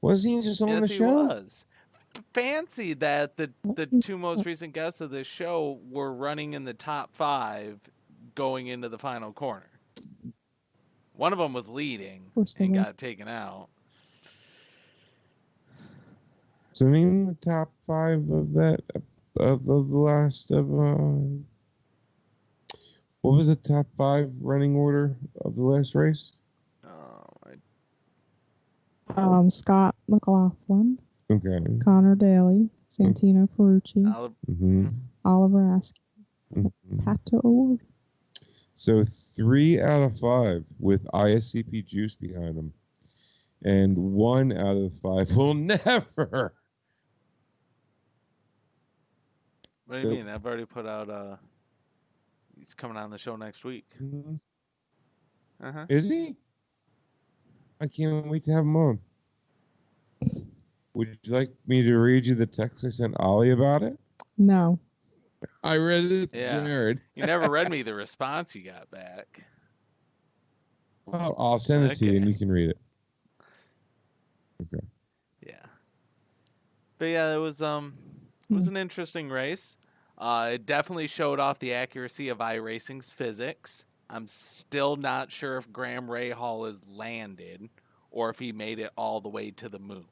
S1: Was he just on the show?
S4: Yes, he was. Fancy that the two most recent guests of this show were running in the top 5 going into the final corner. One of them was leading and got taken out.
S1: So, I mean, the top 5 of that, of the last of, what was the top 5 running order of the last race?
S5: Scott McLaughlin.
S1: Okay.
S5: Connor Daly. Santino Ferrucci. Oliver Askew. Pato O'Ward.
S1: So 3 out of 5 with ISCP juice behind them. And 1 out of 5 will never.
S4: What do you mean? I've already put out he's coming on the show next week.
S1: Is he? I can't wait to have him on. Would you like me to read you the text I sent Ollie about it?
S5: No.
S1: I read it to Jared.
S4: You never read me the response you got back.
S1: Well, I'll send it to you and you can read it. Okay.
S4: Yeah. But yeah, it was an interesting race. It definitely showed off the accuracy of iRacing's physics. I'm still not sure if Graham Rahal has landed or if he made it all the way to the moon.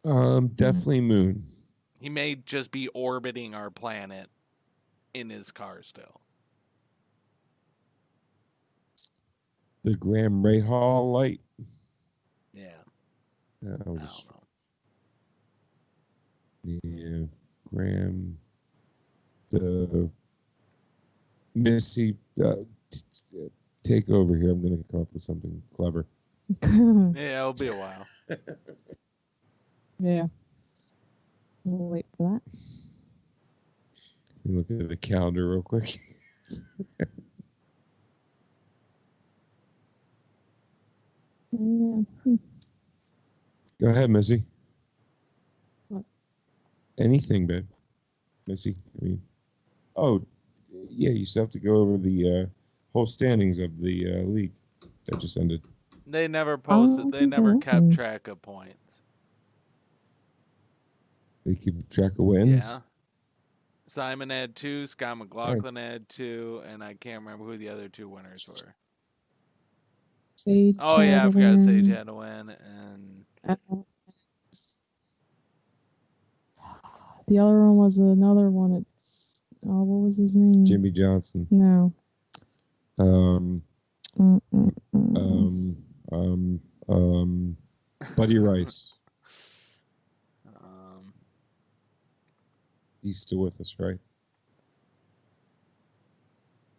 S1: Definitely moon.
S4: He may just be orbiting our planet in his car still.
S1: The Graham Rahal light. That
S4: I
S1: was
S4: don't know.
S1: yeah. Graham, the Missy, take over here. I'm going to come up with something clever.
S4: Yeah, it'll be a while.
S5: Yeah. We'll wait for that.
S1: Let me look at the calendar real quick.
S5: Yeah.
S1: Go ahead, Missy.
S5: What?
S1: Anything, babe. Missy. I mean, oh, yeah. You still have to go over the whole standings of the league that just ended.
S4: They never
S5: I
S4: posted.
S5: don't
S4: They
S5: think there
S4: never
S5: was
S4: kept
S5: any.
S4: track of points.
S1: They keep track of wins.
S4: Yeah. Simon had 2, Scott McLaughlin had 2, and I can't remember who the other 2 winners were.
S5: Sage
S4: Oh yeah, I
S5: had
S4: forgot Sage
S5: win.
S4: had to win, and
S5: The other one was another one. It's what was his name?
S1: Jimmy Johnson.
S5: No.
S1: Um,
S5: Mm-mm-mm.
S1: Buddy Rice.
S4: um,
S1: He's still with us, right?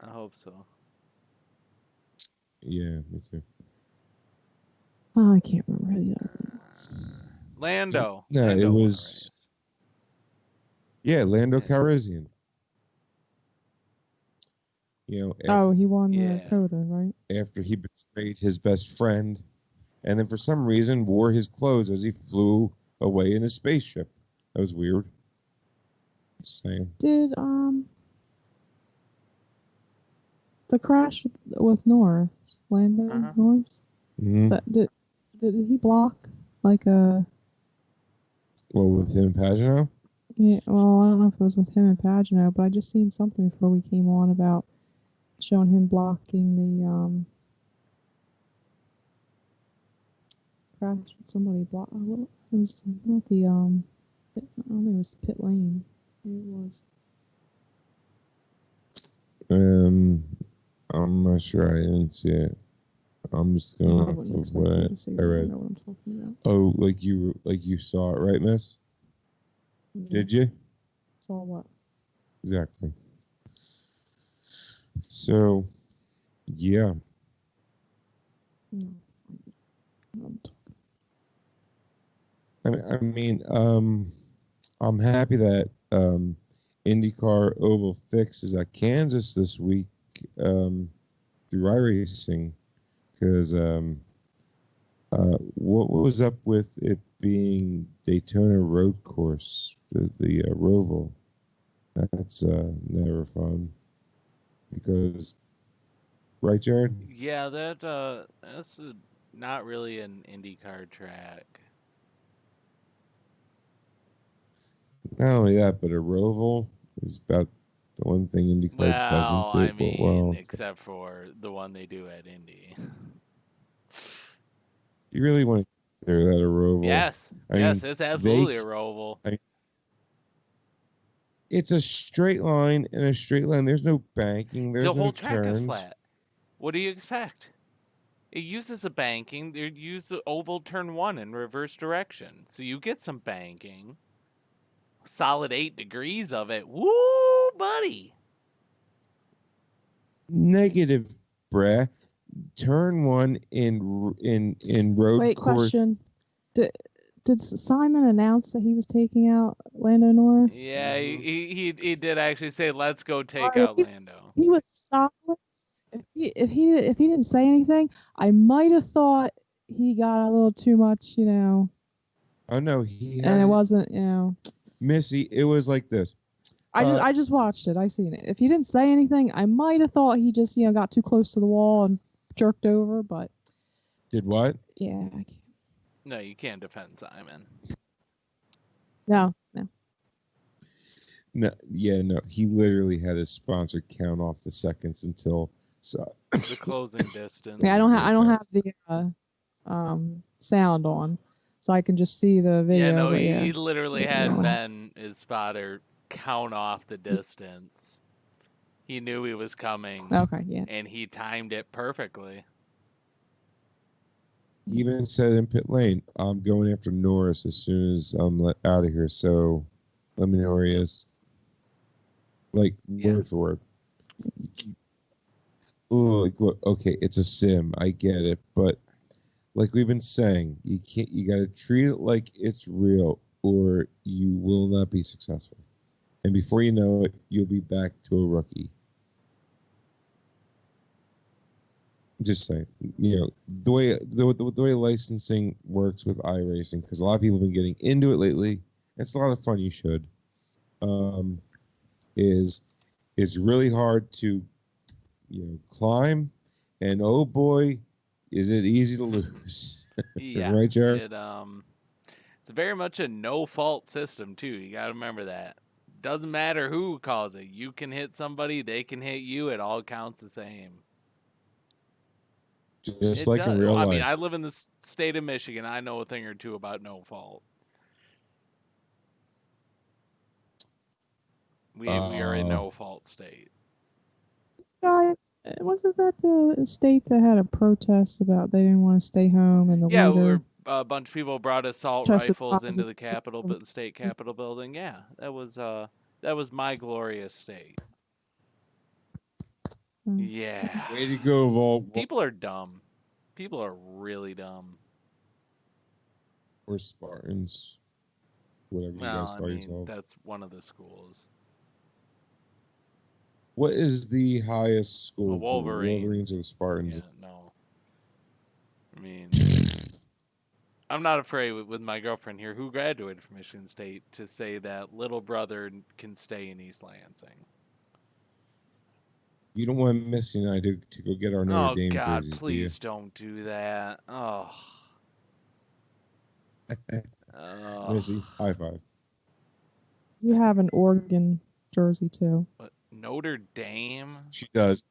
S4: I hope so.
S1: Yeah, me too.
S5: Oh, I can't remember who the other one was.
S4: Lando.
S1: No,
S4: Lando
S1: it
S4: won a
S1: was
S4: race.
S1: Lando
S4: Yeah.
S1: Calrissian. You know,
S5: Oh, he won the
S4: Yeah.
S5: Coda, right?
S1: after he betrayed his best friend, and then for some reason wore his clothes as he flew away in his spaceship. That was weird. Just saying.
S5: Did the crash with Norris, Lando
S4: Uh-huh.
S5: Norris?
S1: Mhm.
S5: Did he block like a?
S1: Well, with him, Pagano.
S5: Yeah, well, I don't know if it was with him and Pagano, but I just seen something before we came on about showing him blocking the crash with somebody block. It was not the I don't think it was pit lane. Maybe it was.
S1: I'm not sure. I didn't see it. I'm just
S5: I
S1: going off
S5: wouldn't
S1: of
S5: expect
S1: what
S5: you to see
S1: I
S5: it. I
S1: read.
S5: know what I'm talking about.
S1: Oh, like you saw it, right, Miss?
S5: Yeah.
S1: Did you?
S5: Saw what?
S1: Exactly. So, yeah.
S5: No. I'm
S1: I mean, I'm happy that IndyCar Oval Fix is at Kansas this week through iRacing, because what was up with it being Daytona Road Course, the Roval? That's never fun, because right, Jared?
S4: Yeah, that's not really an IndyCar track.
S1: Not only that, but a Roval is about the one thing IndyCar doesn't
S4: Well,
S1: do
S4: I mean,
S1: well.
S4: except for the one they do at Indy.
S1: You really want to consider that a Roval?
S4: Yes,
S1: I mean,
S4: it's absolutely a roval.
S1: It's a straight line and a straight line. There's no banking. There's
S4: The
S1: no
S4: whole track is
S1: turns.
S4: flat. What do you expect? It uses a banking. They use the oval turn 1 in reverse direction, so you get some banking. Solid 8 degrees of it. Woo, buddy.
S1: Negative, bruh. Turn 1 in road
S5: Wait,
S1: course.
S5: question. Did Simon announce that he was taking out Lando Norris?
S4: Yeah, he did actually say, "Let's go take
S5: Alright,
S4: out Lando."
S5: He was silent. If he didn't say anything, I might have thought he got a little too much,
S1: Oh no, he had
S5: and it wasn't.
S1: Missy. It was like this.
S5: I just watched it. I seen it. If he didn't say anything, I might have thought he just got too close to the wall and jerked over. But
S1: Did what?
S5: yeah, I can't.
S4: No, you can't defend Simon.
S5: No.
S1: No, yeah, no. He literally had his sponsor count off the seconds until
S4: The closing distance.
S5: Yeah, I don't have the sound on, so I can just see the video.
S4: Yeah, no,
S5: but
S4: he literally had
S5: Yeah.
S4: Ben, his spotter, count off the distance. He knew he was coming,
S5: Okay, yeah.
S4: and he timed it perfectly.
S1: He even said in pit lane, I'm going after Norris as soon as I'm let out of here. So let me know where he is. Like,
S4: Yeah.
S1: word for word. Oh, like, look, okay, it's a sim. I get it. But like we've been saying, you got to treat it like it's real or you will not be successful. And before you know it, you'll be back to a rookie. Just saying, the way licensing works with iRacing, because a lot of people have been getting into it lately. It's a lot of fun. You should. Is it's really hard to climb, and oh boy, is it easy to lose.
S4: Yeah.
S1: Right, Jared?
S4: It's very much a no fault system too. You got to remember that. Doesn't matter who calls it. You can hit somebody, they can hit you. It all counts the same.
S1: Just
S4: It
S1: like in
S4: does.
S1: real
S4: Well, I
S1: life.
S4: mean, I live in the state of Michigan. I know a thing or two about no fault. We are a no fault state.
S5: Guys, wasn't that the state that had a protest about they didn't want to stay home and the
S4: Yeah,
S5: leader
S4: a bunch of people brought assault
S5: tested
S4: rifles into the
S5: positive?
S4: Capitol, but the state Capitol building. Yeah, that was my glorious state. Yeah.
S1: Way to go, Vault.
S4: People are dumb. People are really dumb.
S1: Or Spartans, whatever you
S4: Well,
S1: guys
S4: I
S1: call
S4: mean,
S1: yourself.
S4: that's one of the schools.
S1: What is the highest school?
S4: The Wolverines.
S1: Wolverines or the Spartans?
S4: Yeah, no. I mean, I'm not afraid with my girlfriend here, who graduated from Michigan State, to say that little brother can stay in East Lansing.
S1: You don't want Missy and I to go get our Notre
S4: Oh
S1: Dame
S4: God,
S1: jerseys,
S4: please don't do that. Oh.
S1: do you? Missy, high five.
S5: You have an Oregon jersey too.
S4: But Notre Dame?
S1: She does.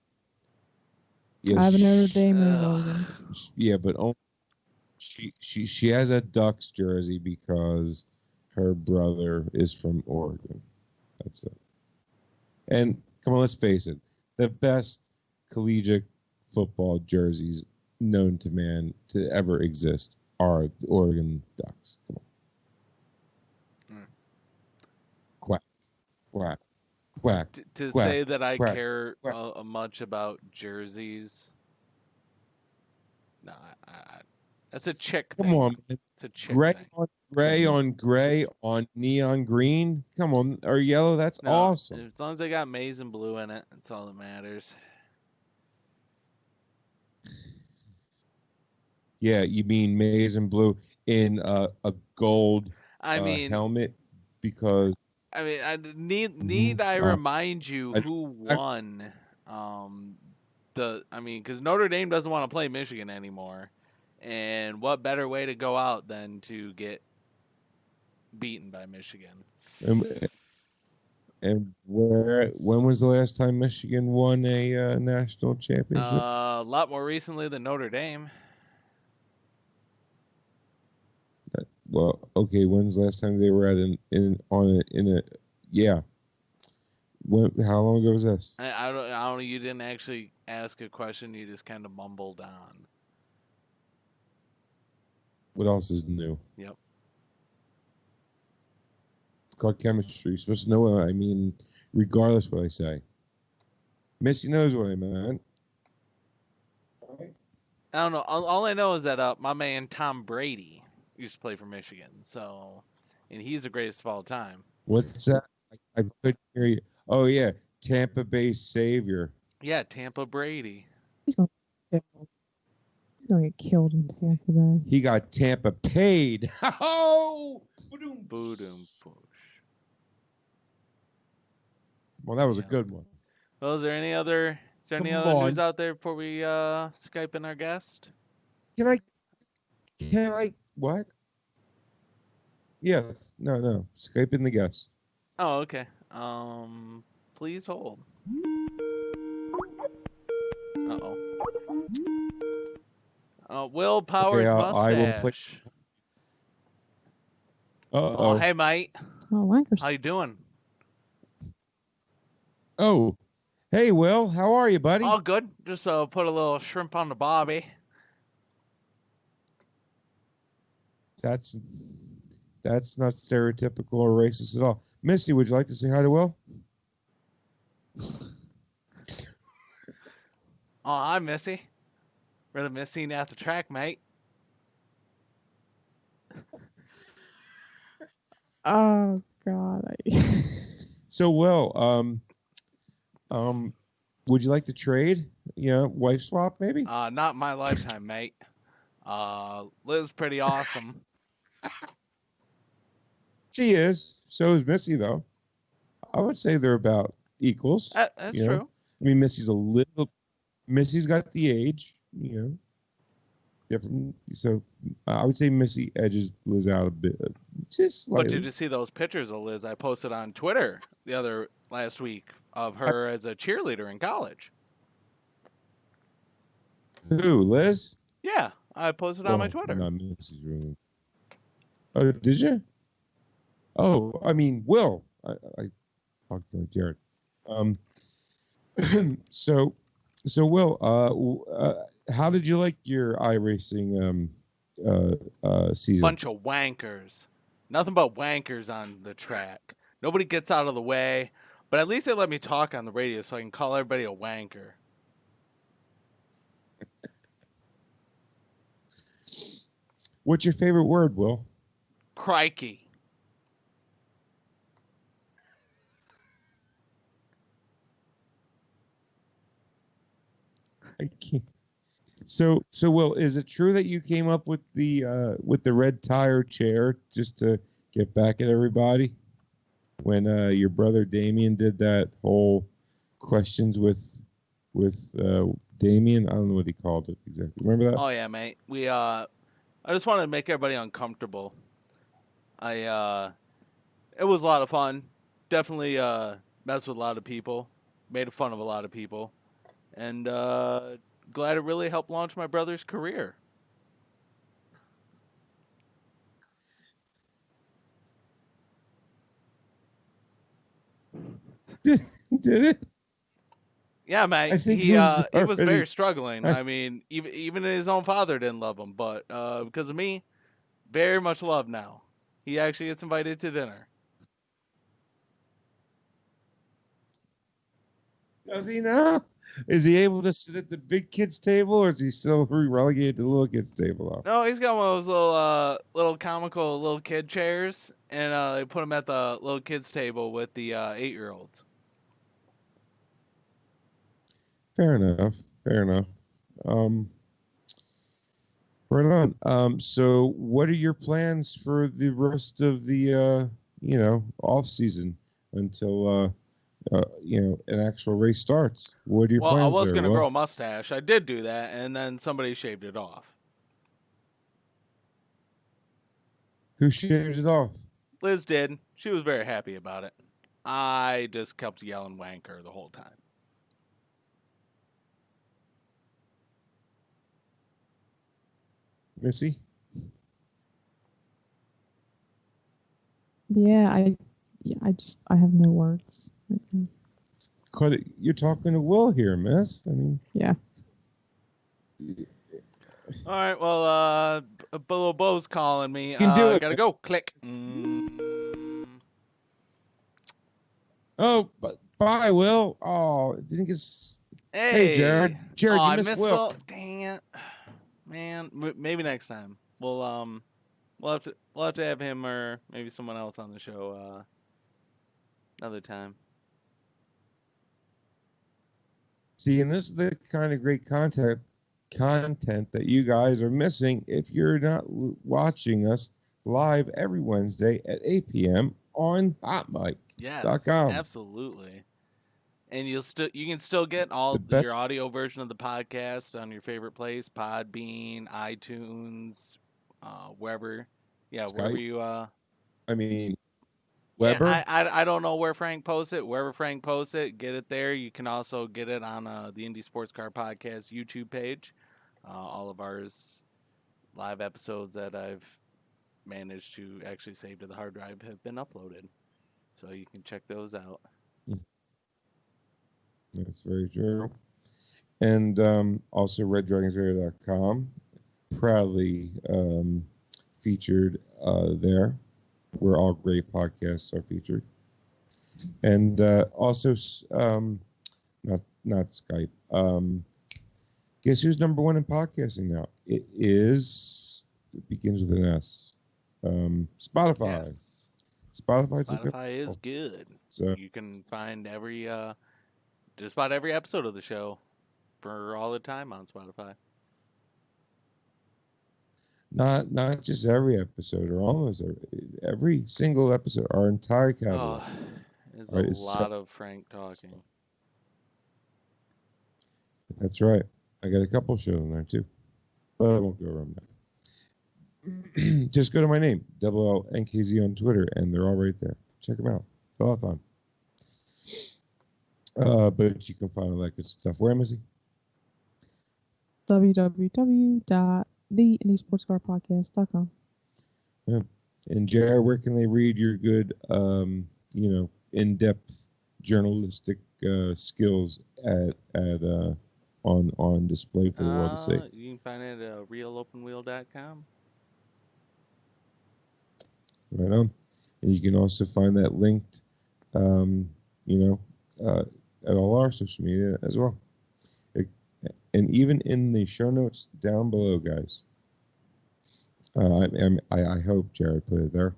S5: I have a Notre Dame and an
S4: Ugh.
S5: Oregon.
S1: Yeah, but she has a Ducks jersey because her brother is from Oregon. That's it. And come on, let's face it, the best collegiate football jerseys known to man to ever exist are the Oregon Ducks. Come on. Quack, quack, quack.
S4: To
S1: quack,
S4: say that I
S1: quack,
S4: care
S1: quack.
S4: much about jerseys, no, that's a chick thing.
S1: Come on, man.
S4: It's a chick
S1: Gray
S4: thing.
S1: on gray on gray on neon green. Come on, or yellow. That's
S4: No,
S1: awesome.
S4: as long as they got maize and blue in it, that's all that matters.
S1: Yeah, you mean maize and blue in a gold
S4: I mean,
S1: helmet because
S4: I need I remind you who won? Because Notre Dame doesn't want to play Michigan anymore, and what better way to go out than to get beaten by Michigan?
S1: and when was the last time Michigan won a national championship?
S4: A lot more recently than Notre Dame.
S1: Well, okay, when's the last time they were at yeah. How long ago was this?
S4: I don't. You didn't actually ask a question. You just kind of mumbled on.
S1: What else is new?
S4: Yep.
S1: It's called chemistry. You're supposed to know what I mean, regardless what I say. Missy knows what I meant.
S4: I don't know. All I know is that my man Tom Brady used to play for Michigan, and he's the greatest of all time.
S1: What's that? I couldn't hear you. Oh yeah, Tampa Bay savior.
S4: Yeah, Tampa Brady.
S5: He's going to get killed in Tampa Bay.
S1: He got Tampa paid. Oh,
S4: Boom, push.
S1: Well, that was a good one.
S4: Well, is there any other news out there before we Skype in our guest?
S1: Can I what? Yeah, no. Skype in the guest.
S4: Oh, okay. Please hold. Uh-oh. Will Powers mustache.
S1: I will play.
S4: Oh, hey, mate.
S5: Oh, Lancaster.
S4: How you doing?
S1: Oh, hey, Will. How are you, buddy?
S4: All good. Just put a little shrimp on the bobby.
S1: That's not stereotypical or racist at all. Missy, would you like to say hi to Will?
S4: Oh, hi, Missy. Really miss seeing you at the track, mate.
S5: Oh God.
S1: So, Will, would you like to trade? Wife swap maybe?
S4: Not in my lifetime, mate. Liv's pretty awesome.
S1: She is. So is Missy, though. I would say they're about equals.
S4: That's true.
S1: I mean, Missy's got the age, different. So I would say Missy edges Liz out a bit, just
S4: But
S1: slightly.
S4: did you see those pictures of Liz I posted on Twitter last week of her as a cheerleader in college?
S1: Who, Liz?
S4: Yeah, I posted on my Twitter.
S1: Not Missy's room. Oh, did you? Oh, I mean, Will. I talked to Jared. So Will, how did you like your iRacing season?
S4: Bunch of wankers. Nothing but wankers on the track. Nobody gets out of the way, but at least they let me talk on the radio so I can call everybody a wanker.
S1: What's your favorite word, Will?
S4: Crikey.
S1: I can't. So Will, is it true that you came up with the red tire chair just to get back at everybody when your brother Damien did that whole questions with Damien? I don't know what he called it exactly. Remember that?
S4: Oh yeah, mate. I just wanted to make everybody uncomfortable. It was a lot of fun. Definitely messed with a lot of people. Made fun of a lot of people. And glad it really helped launch my brother's career.
S1: Did it?
S4: Yeah, mate.
S1: I think
S4: He was
S1: already-
S4: very struggling. I mean, even his own father didn't love him, but because of me, very much loved now. He actually gets invited to dinner.
S1: Does he now? Is he able to sit at the big kids table, or is he still relegated to the little kids table?
S4: No, he's got one of those little comical little kid chairs, and they put him at the little kids table with the 8-year-olds.
S1: Fair enough. Right on. So what are your plans for the rest of the off season until an actual race starts? What are your
S4: Well,
S1: plans?
S4: I was
S1: going to
S4: grow a mustache. I did do that, and then somebody shaved it off.
S1: Who shaved it off?
S4: Liz did. She was very happy about it. I just kept yelling wanker the whole time.
S1: Missy?
S5: Yeah, I have no words.
S1: You're talking to Will here, miss. I mean,
S5: Yeah.
S4: All right, well, Billo Bo's calling me.
S1: can do it.
S4: Gotta go. Click.
S1: Oh, bye, Will. Oh, I think it's. Hey, Jared. Jared,
S4: oh,
S1: you
S4: I
S1: missed Will.
S4: Dang it, man. Maybe next time. We'll have to have him or maybe someone else on the show another time.
S1: See, and this is the kind of great content that you guys are missing if you're not watching us live every Wednesday at 8 p.m. on hotmic.com.
S4: Yes, absolutely. And you can still get your audio version of the podcast on your favorite place, Podbean, iTunes, wherever. Yeah,
S1: Skype.
S4: wherever you.
S1: I mean, Weber.
S4: Yeah, I don't know where Frank posts it. Wherever Frank posts it, get it there. You can also get it on the Indy SportsCar Podcast YouTube page. All of ours live episodes that I've managed to actually save to the hard drive have been uploaded, so you can check those out.
S1: That's very true. And also reddragonsradio.com, proudly featured there, where all great podcasts are featured. And also, not Skype. Guess who's number one in podcasting now? It begins with an S. Spotify.
S4: Yes.
S1: Spotify
S4: is good.
S1: So
S4: You can find just about every episode of the show for all the time on Spotify.
S1: not just every episode, or almost every single episode, our entire catalog.
S4: Oh, there's
S1: Right,
S4: a
S1: it's
S4: lot of Frank talking.
S1: That's right. I got a couple shows in there too, but I won't go around that. Just go to my name, LLNKZ on Twitter, and they're all right there. Check them out. It's a lot of fun. But you can find all that good stuff. Where, Missy?
S5: www.theindysportscarpodcast.com.
S1: Yeah. And Jared, where can they read your good, in-depth journalistic skills on display for the world to see?
S4: You can find it at realopenwheel.com.
S1: Right on. And you can also find that linked, at all our social media as well. And even in the show notes down below, guys. I hope Jared put it there.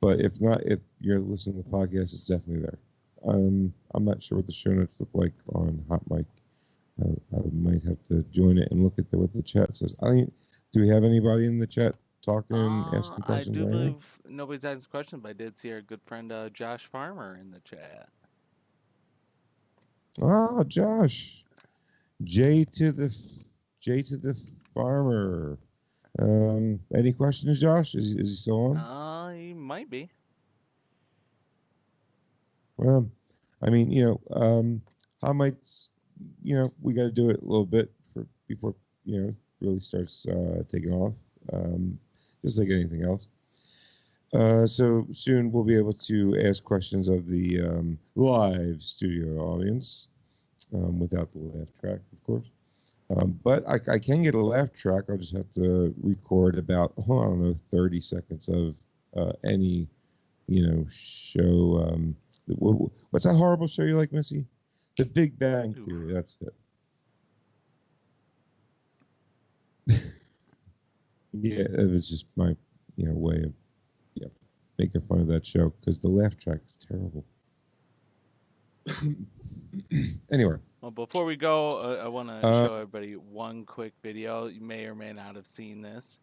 S1: But if not, if you're listening to the podcast, it's definitely there. I'm not sure what the show notes look like on Hot Mic. I might have to join it and look at what the chat says. Do we have anybody in the chat talking, asking questions?
S4: I do
S1: or anything?
S4: believe nobody's asking questions, but I did see our good friend Josh Farmer in the chat.
S1: Oh, Josh. J to the farmer. Any questions, Josh? Is he still on?
S4: He might be.
S1: Well, I mean, how might we got to do it a little bit before really starts taking off. Just like anything else. So soon we'll be able to ask questions of the live studio audience without the laugh track, of course. But I can get a laugh track. I'll just have to record about, 30 seconds of any, show. What's that horrible show you like, Missy? The Big Bang Theory. That's it. Yeah, it was just my, way of, making fun of that show because the laugh track is terrible. Anyway.
S4: Well, before we go, I want to show everybody one quick video. You may or may not have seen this,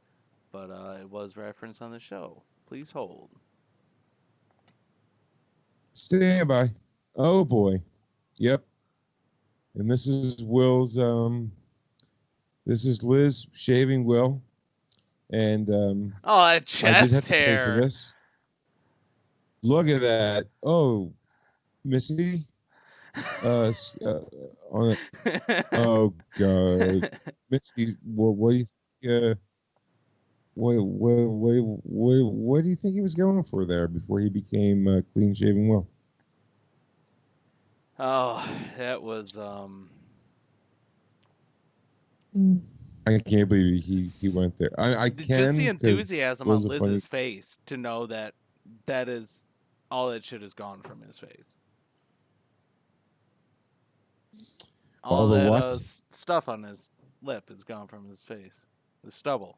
S4: but it was referenced on the show. Please hold.
S1: Stand by. Oh boy. Yep. And this is Will's. This is Liz shaving Will, and
S4: a chest hair.
S1: For this. Look at that. Oh, Missy. On it. Oh God, Missy. What do you? What do you think he was going for there before he became clean shaven Will?
S4: Oh, that was
S1: I can't believe he went there. I can
S4: just the enthusiasm on Liz's
S1: funny...
S4: face to know that is all that shit has gone from his face. All that stuff on his lip is gone from his face. The stubble.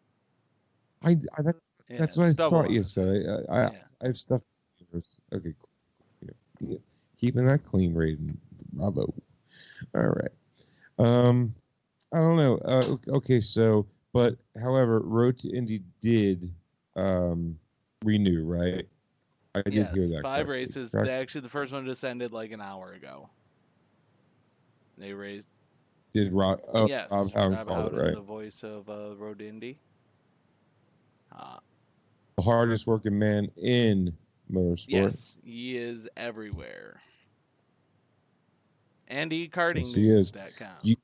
S1: That's what I thought you said. I have stuff. Okay, cool. Yeah. Keeping that clean, Raiden. Bravo. All right. I don't know. Okay, so but however, Road to Indy did renew, right? I did hear that.
S4: 5 races. Correct? Actually, the first one just ended like an hour ago. They raised.
S1: Did Rob? Oh,
S4: yes,
S1: Rob
S4: Howden,
S1: right?
S4: The voice of Road to Indy.
S1: The hardest working man in motorsport.
S4: Yes, he is everywhere. And eCartingNews.com.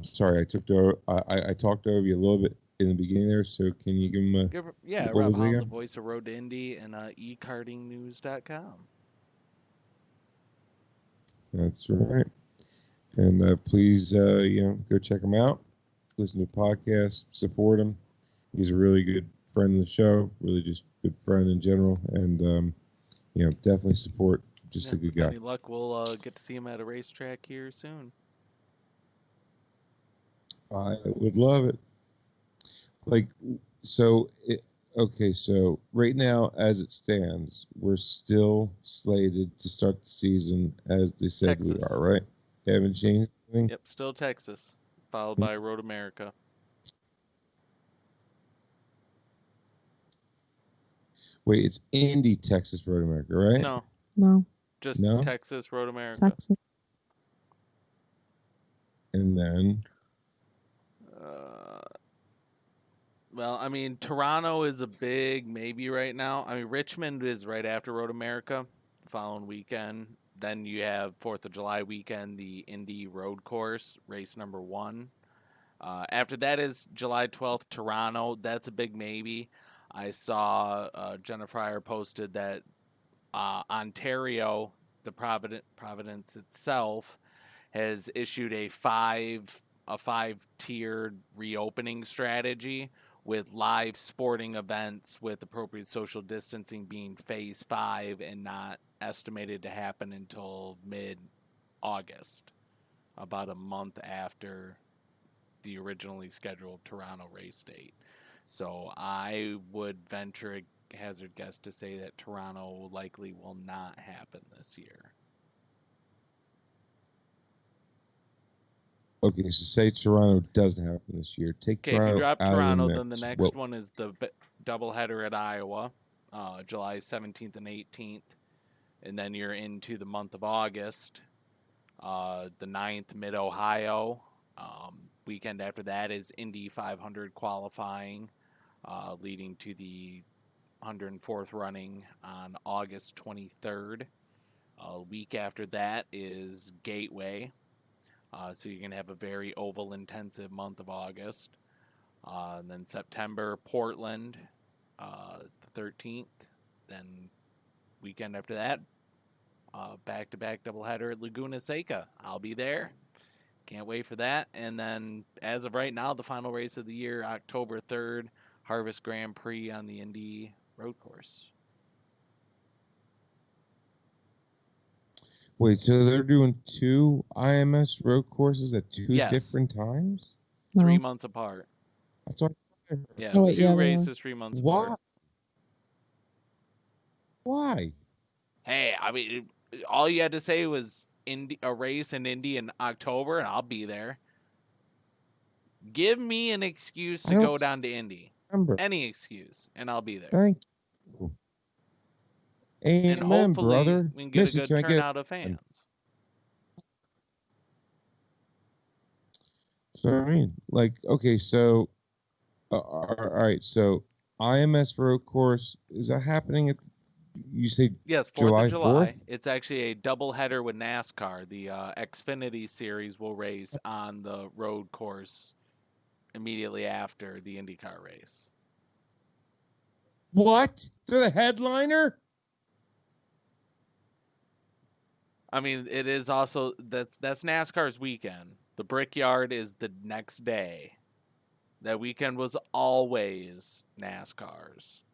S1: Sorry, I talked over you a little bit in the beginning there. So can you give him
S4: Rob Howden, the voice of Road to Indy, and eCartingNews.com.
S1: That's right. And please, go check them out. listen to podcasts, support him. He's a really good friend of the show, really just good friend in general, and definitely support. Just a good
S4: with
S1: guy.
S4: any luck, we'll get to see him at a racetrack here soon.
S1: I would love it. So right now, as it stands, we're still slated to start the season as they said
S4: Texas.
S1: we are, right? Haven't changed anything?
S4: Yep, still Texas, followed by Road America.
S1: Wait, it's Indy, Texas, Road America, right?
S5: No.
S4: Just
S1: No?
S4: Texas, Road America.
S5: Texas.
S1: And then
S4: well, I mean, Toronto is a big maybe right now. I mean, Richmond is right after Road America, following weekend. Then you have 4th of July weekend, the Indy Road Course, race number 1. After that is July 12th, Toronto. That's a big maybe. I saw Jenna Fryer posted that Ontario, the Providence itself, has issued a five-tiered reopening strategy with live sporting events with appropriate social distancing being phase 5 and not estimated to happen until mid-August, about a month after the originally scheduled Toronto race date. So I would venture a hazard guess to say that Toronto likely will not happen this year.
S1: okay, so say Toronto doesn't happen this year. Take
S4: Okay, if
S1: Toronto
S4: you drop
S1: out
S4: Toronto,
S1: of the
S4: then the
S1: mix.
S4: next one is the doubleheader at Iowa, July 17th and 18th. And then you're into the month of August. The 9th, Mid-Ohio. Weekend after that is Indy 500 qualifying, leading to the 104th running on August 23rd. A week after that is Gateway. So you're going to have a very oval-intensive month of August. And then September, Portland, the 13th. Then weekend after that, back-to-back doubleheader at Laguna Seca. I'll be there. Can't wait for that. And then, as of right now, the final race of the year, October 3rd, Harvest Grand Prix on the Indy Road Course.
S1: Wait, so they're doing 2 IMS road courses at 2
S4: Yes.
S1: different times?
S5: No.
S4: 3 months apart.
S1: That's what I heard.
S4: Yeah,
S5: Oh, wait,
S4: 2
S5: yeah, they are.
S4: races, 3 months apart.
S1: Why?
S4: Hey, I mean, all you had to say was a race in Indy in October, and I'll be there. Give me an excuse to go down to Indy.
S1: Remember.
S4: Any excuse, and I'll be there.
S1: Thank you. Amen,
S4: And hopefully
S1: brother.
S4: we can get
S1: Missy,
S4: a good
S1: can I get
S4: turnout of fans.
S1: So I mean, okay, so all right, so IMS road course, is that happening at, you say
S4: Yes, 4th
S1: July
S4: of July.
S1: 4th?
S4: It's actually a doubleheader with NASCAR. The Xfinity Series will race on the road course immediately after the IndyCar race.
S1: What? They're the headliner?
S4: I mean, it is also that's NASCAR's weekend. The Brickyard is the next day. That weekend was always NASCAR's.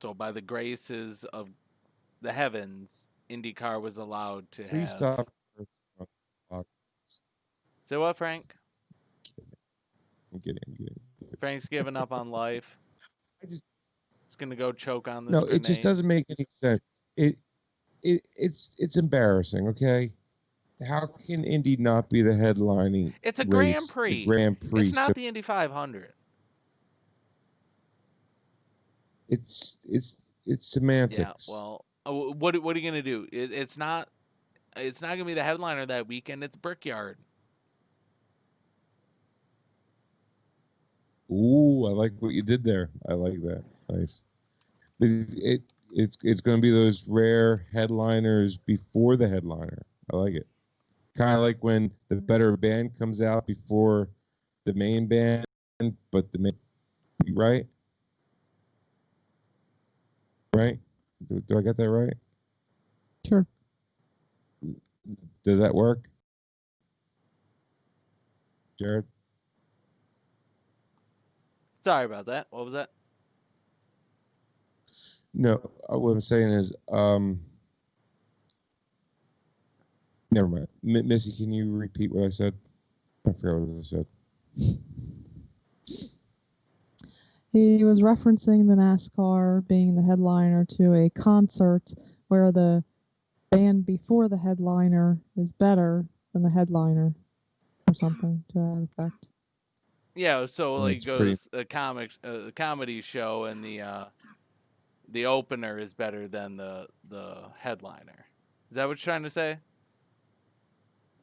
S4: So by the graces of the heavens, IndyCar was allowed to
S1: Please
S4: have.
S1: stop.
S4: Say what, Frank?
S1: I'm kidding.
S4: Frank's giving up on life.
S1: He's
S4: gonna go choke on this
S1: No,
S4: grenade.
S1: it just doesn't make any sense. It's embarrassing, okay? How can Indy not be the headlining
S4: It's a
S1: race,
S4: Grand Prix.
S1: The Grand Prix.
S4: It's not the Indy 500.
S1: It's semantics.
S4: Yeah. Well, what are you gonna do? It's not gonna be the headliner that weekend. It's Brickyard.
S1: Ooh, I like what you did there. I like that. Nice. It's going to be those rare headliners before the headliner. I like it. Kind of like when the better band comes out before the main band, but the main, right? Right? Do I get that right?
S5: Sure.
S1: Does that work, Jared?
S4: Sorry about that. What was that?
S1: No, what I'm saying is, never mind. Missy, can you repeat what I said? I forgot what I said.
S5: He was referencing the NASCAR being the headliner to a concert where the band before the headliner is better than the headliner, or something to that effect.
S4: Yeah, so like
S1: That's
S4: goes a comedy show, and the opener is better than the headliner. Is that what you're trying to say?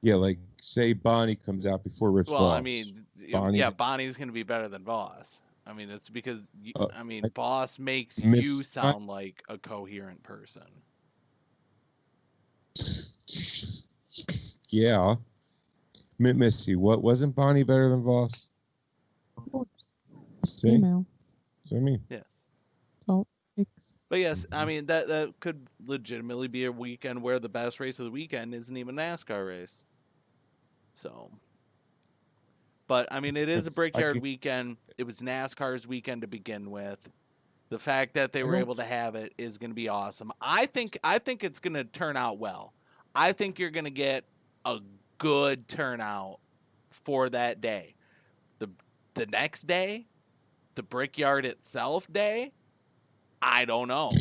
S1: Yeah, like say Bonnie comes out before Rich
S4: Well,
S1: Voss.
S4: I mean,
S1: Bonnie's
S4: Bonnie's going to be better than Voss. I mean, it's because
S1: I
S4: Voss makes
S1: miss
S4: you sound like a coherent person.
S1: yeah. Missy, what wasn't Bonnie better than Voss?
S5: Of course.
S1: See?
S5: Female.
S1: That's what I mean.
S4: Yes.
S5: So,
S4: But yes, I mean that could legitimately be a weekend where the best race of the weekend isn't even a NASCAR race. So, but I mean, it is a Brickyard weekend. It was NASCAR's weekend to begin with. The fact that they were able to have it is going to be awesome. I think it's going to turn out well. I think you're going to get a good turnout for that day. The next day, the Brickyard itself day, I don't know.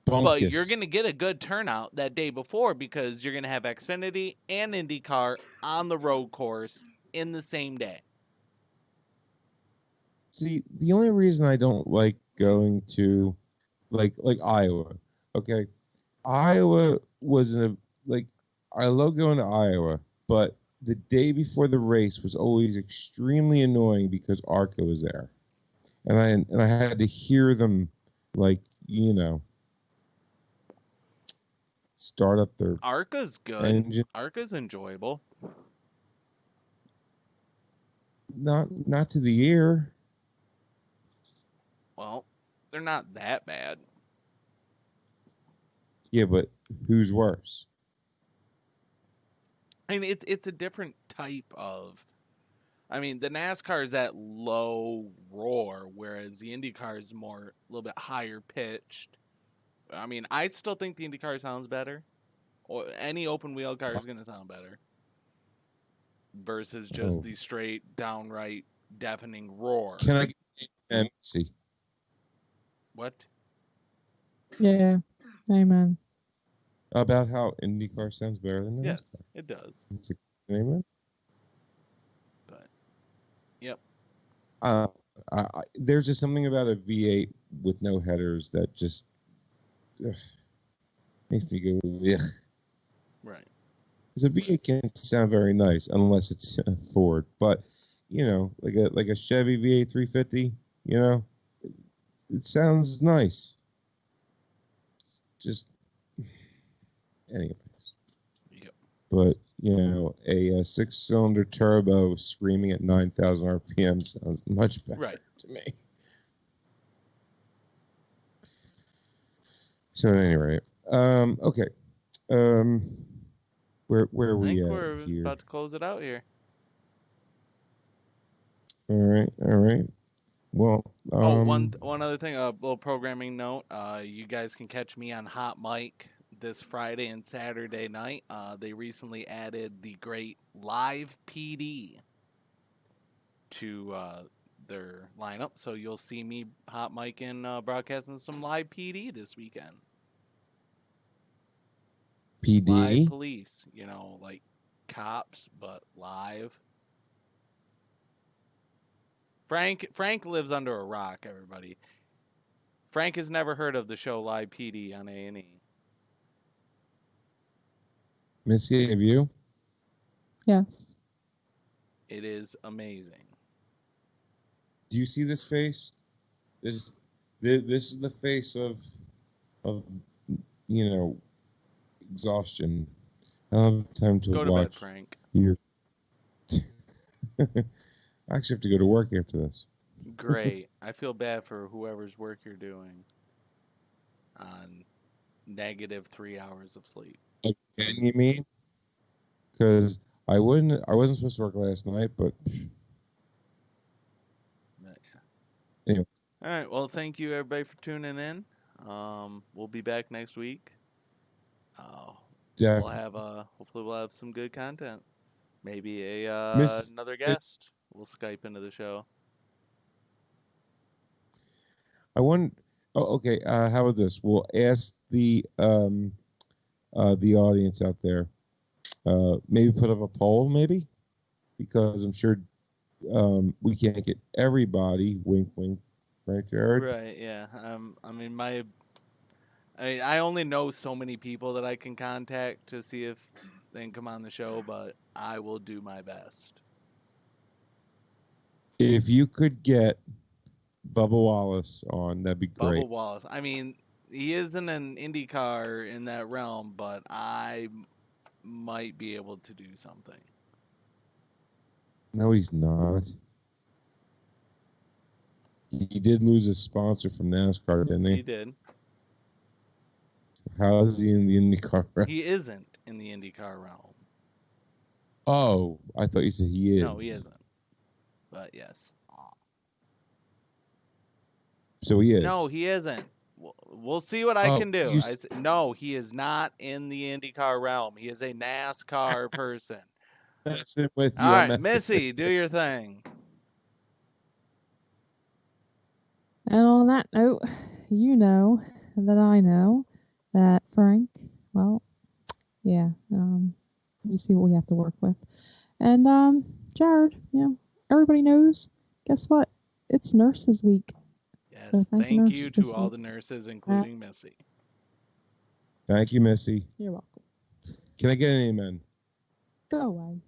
S4: But you're going to get a good turnout that day before because you're going to have Xfinity and IndyCar on the road course in the same day.
S1: See, the only reason I don't like going to like Iowa, okay? Iowa wasn't I love going to Iowa, but the day before the race was always extremely annoying because ARCA was there. And I had to hear them start up their
S4: ARCA's good.
S1: engine.
S4: ARCA's enjoyable.
S1: Not to the ear.
S4: Well, they're not that bad.
S1: Yeah, but who's worse?
S4: I mean, it's a different type of. I mean, the NASCAR is that low roar, whereas the IndyCar is more a little bit higher pitched. I mean, I still think the IndyCar sounds better, or any open wheel car is going to sound better versus just the straight, downright, deafening roar.
S1: Can I get see?
S4: What?
S5: yeah. Amen.
S1: About how IndyCar sounds better than NASCAR.
S4: Yes, it does.
S1: It's amen.
S4: But, yep.
S1: There's just something about a V8 with no headers that just makes me go, yeah.
S4: Right.
S1: Because a V8 can sound very nice unless it's Ford, but like a Chevy V8 350, it sounds nice. Just anyways.
S4: Yep.
S1: But a 6-cylinder turbo screaming at 9,000 RPM sounds much better to me. So at any rate, okay. Where are we at
S4: we're
S1: here?
S4: about to close it out here.
S1: All right. Well,
S4: one other thing, a little programming note. You guys can catch me on Hot Mic this Friday and Saturday night. They recently added the great Live PD to their lineup, so you'll see me Hot Mic and broadcasting some Live PD this weekend.
S1: PD?
S4: Live police, like cops, but live. Frank lives under a rock, everybody. Frank has never heard of the show Live PD on A&E.
S1: Missy, have you?
S5: Yes.
S4: It is amazing.
S1: Do you see this face? This is the face of exhaustion. I don't have time to
S4: Go to
S1: watch
S4: bed, Frank.
S1: I actually have to go to work after this.
S4: Great. I feel bad for whoever's work you're doing on -3 hours of sleep.
S1: Again, you mean? Because I wasn't supposed to work last night, but Anyway,
S4: All right. Well, thank you everybody for tuning in. We'll be back next week.
S1: Jack,
S4: Hopefully we'll have some good content. Maybe
S1: Miss,
S4: another guest. We'll Skype into the show.
S1: I want. Oh, okay. How about this? We'll ask the audience out there. Maybe put up a poll, maybe, because I'm sure we can't get everybody. Wink, wink. Right, Jared?
S4: Right. Yeah. I mean, I only know so many people that I can contact to see if they can come on the show, but I will do my best.
S1: If you could get Bubba Wallace on, that'd be great.
S4: Bubba Wallace. I mean, he isn't an IndyCar in that realm, but I might be able to do something.
S1: No, he's not. He did lose his sponsor from NASCAR, didn't he?
S4: He did.
S1: How is he in the IndyCar?
S4: He isn't in the IndyCar realm.
S1: Oh, I thought you said he is.
S4: No, he isn't. But yes.
S1: So he is.
S4: No, he isn't. We'll see what I can do. No, he is not in the IndyCar realm. He is a NASCAR person.
S1: That's it with you.
S4: All
S1: I'm
S4: right, Missy, do your thing.
S5: And on that note, you know that I know that Frank, well, yeah, you see what we have to work with. And Jared, everybody knows, guess what? It's Nurses Week.
S4: Yes,
S5: So
S4: thank
S5: nurse
S4: you
S5: this
S4: to all
S5: week.
S4: the nurses, including Missy.
S1: Thank you, Missy.
S5: You're welcome.
S1: Can I get an amen?
S5: Go away.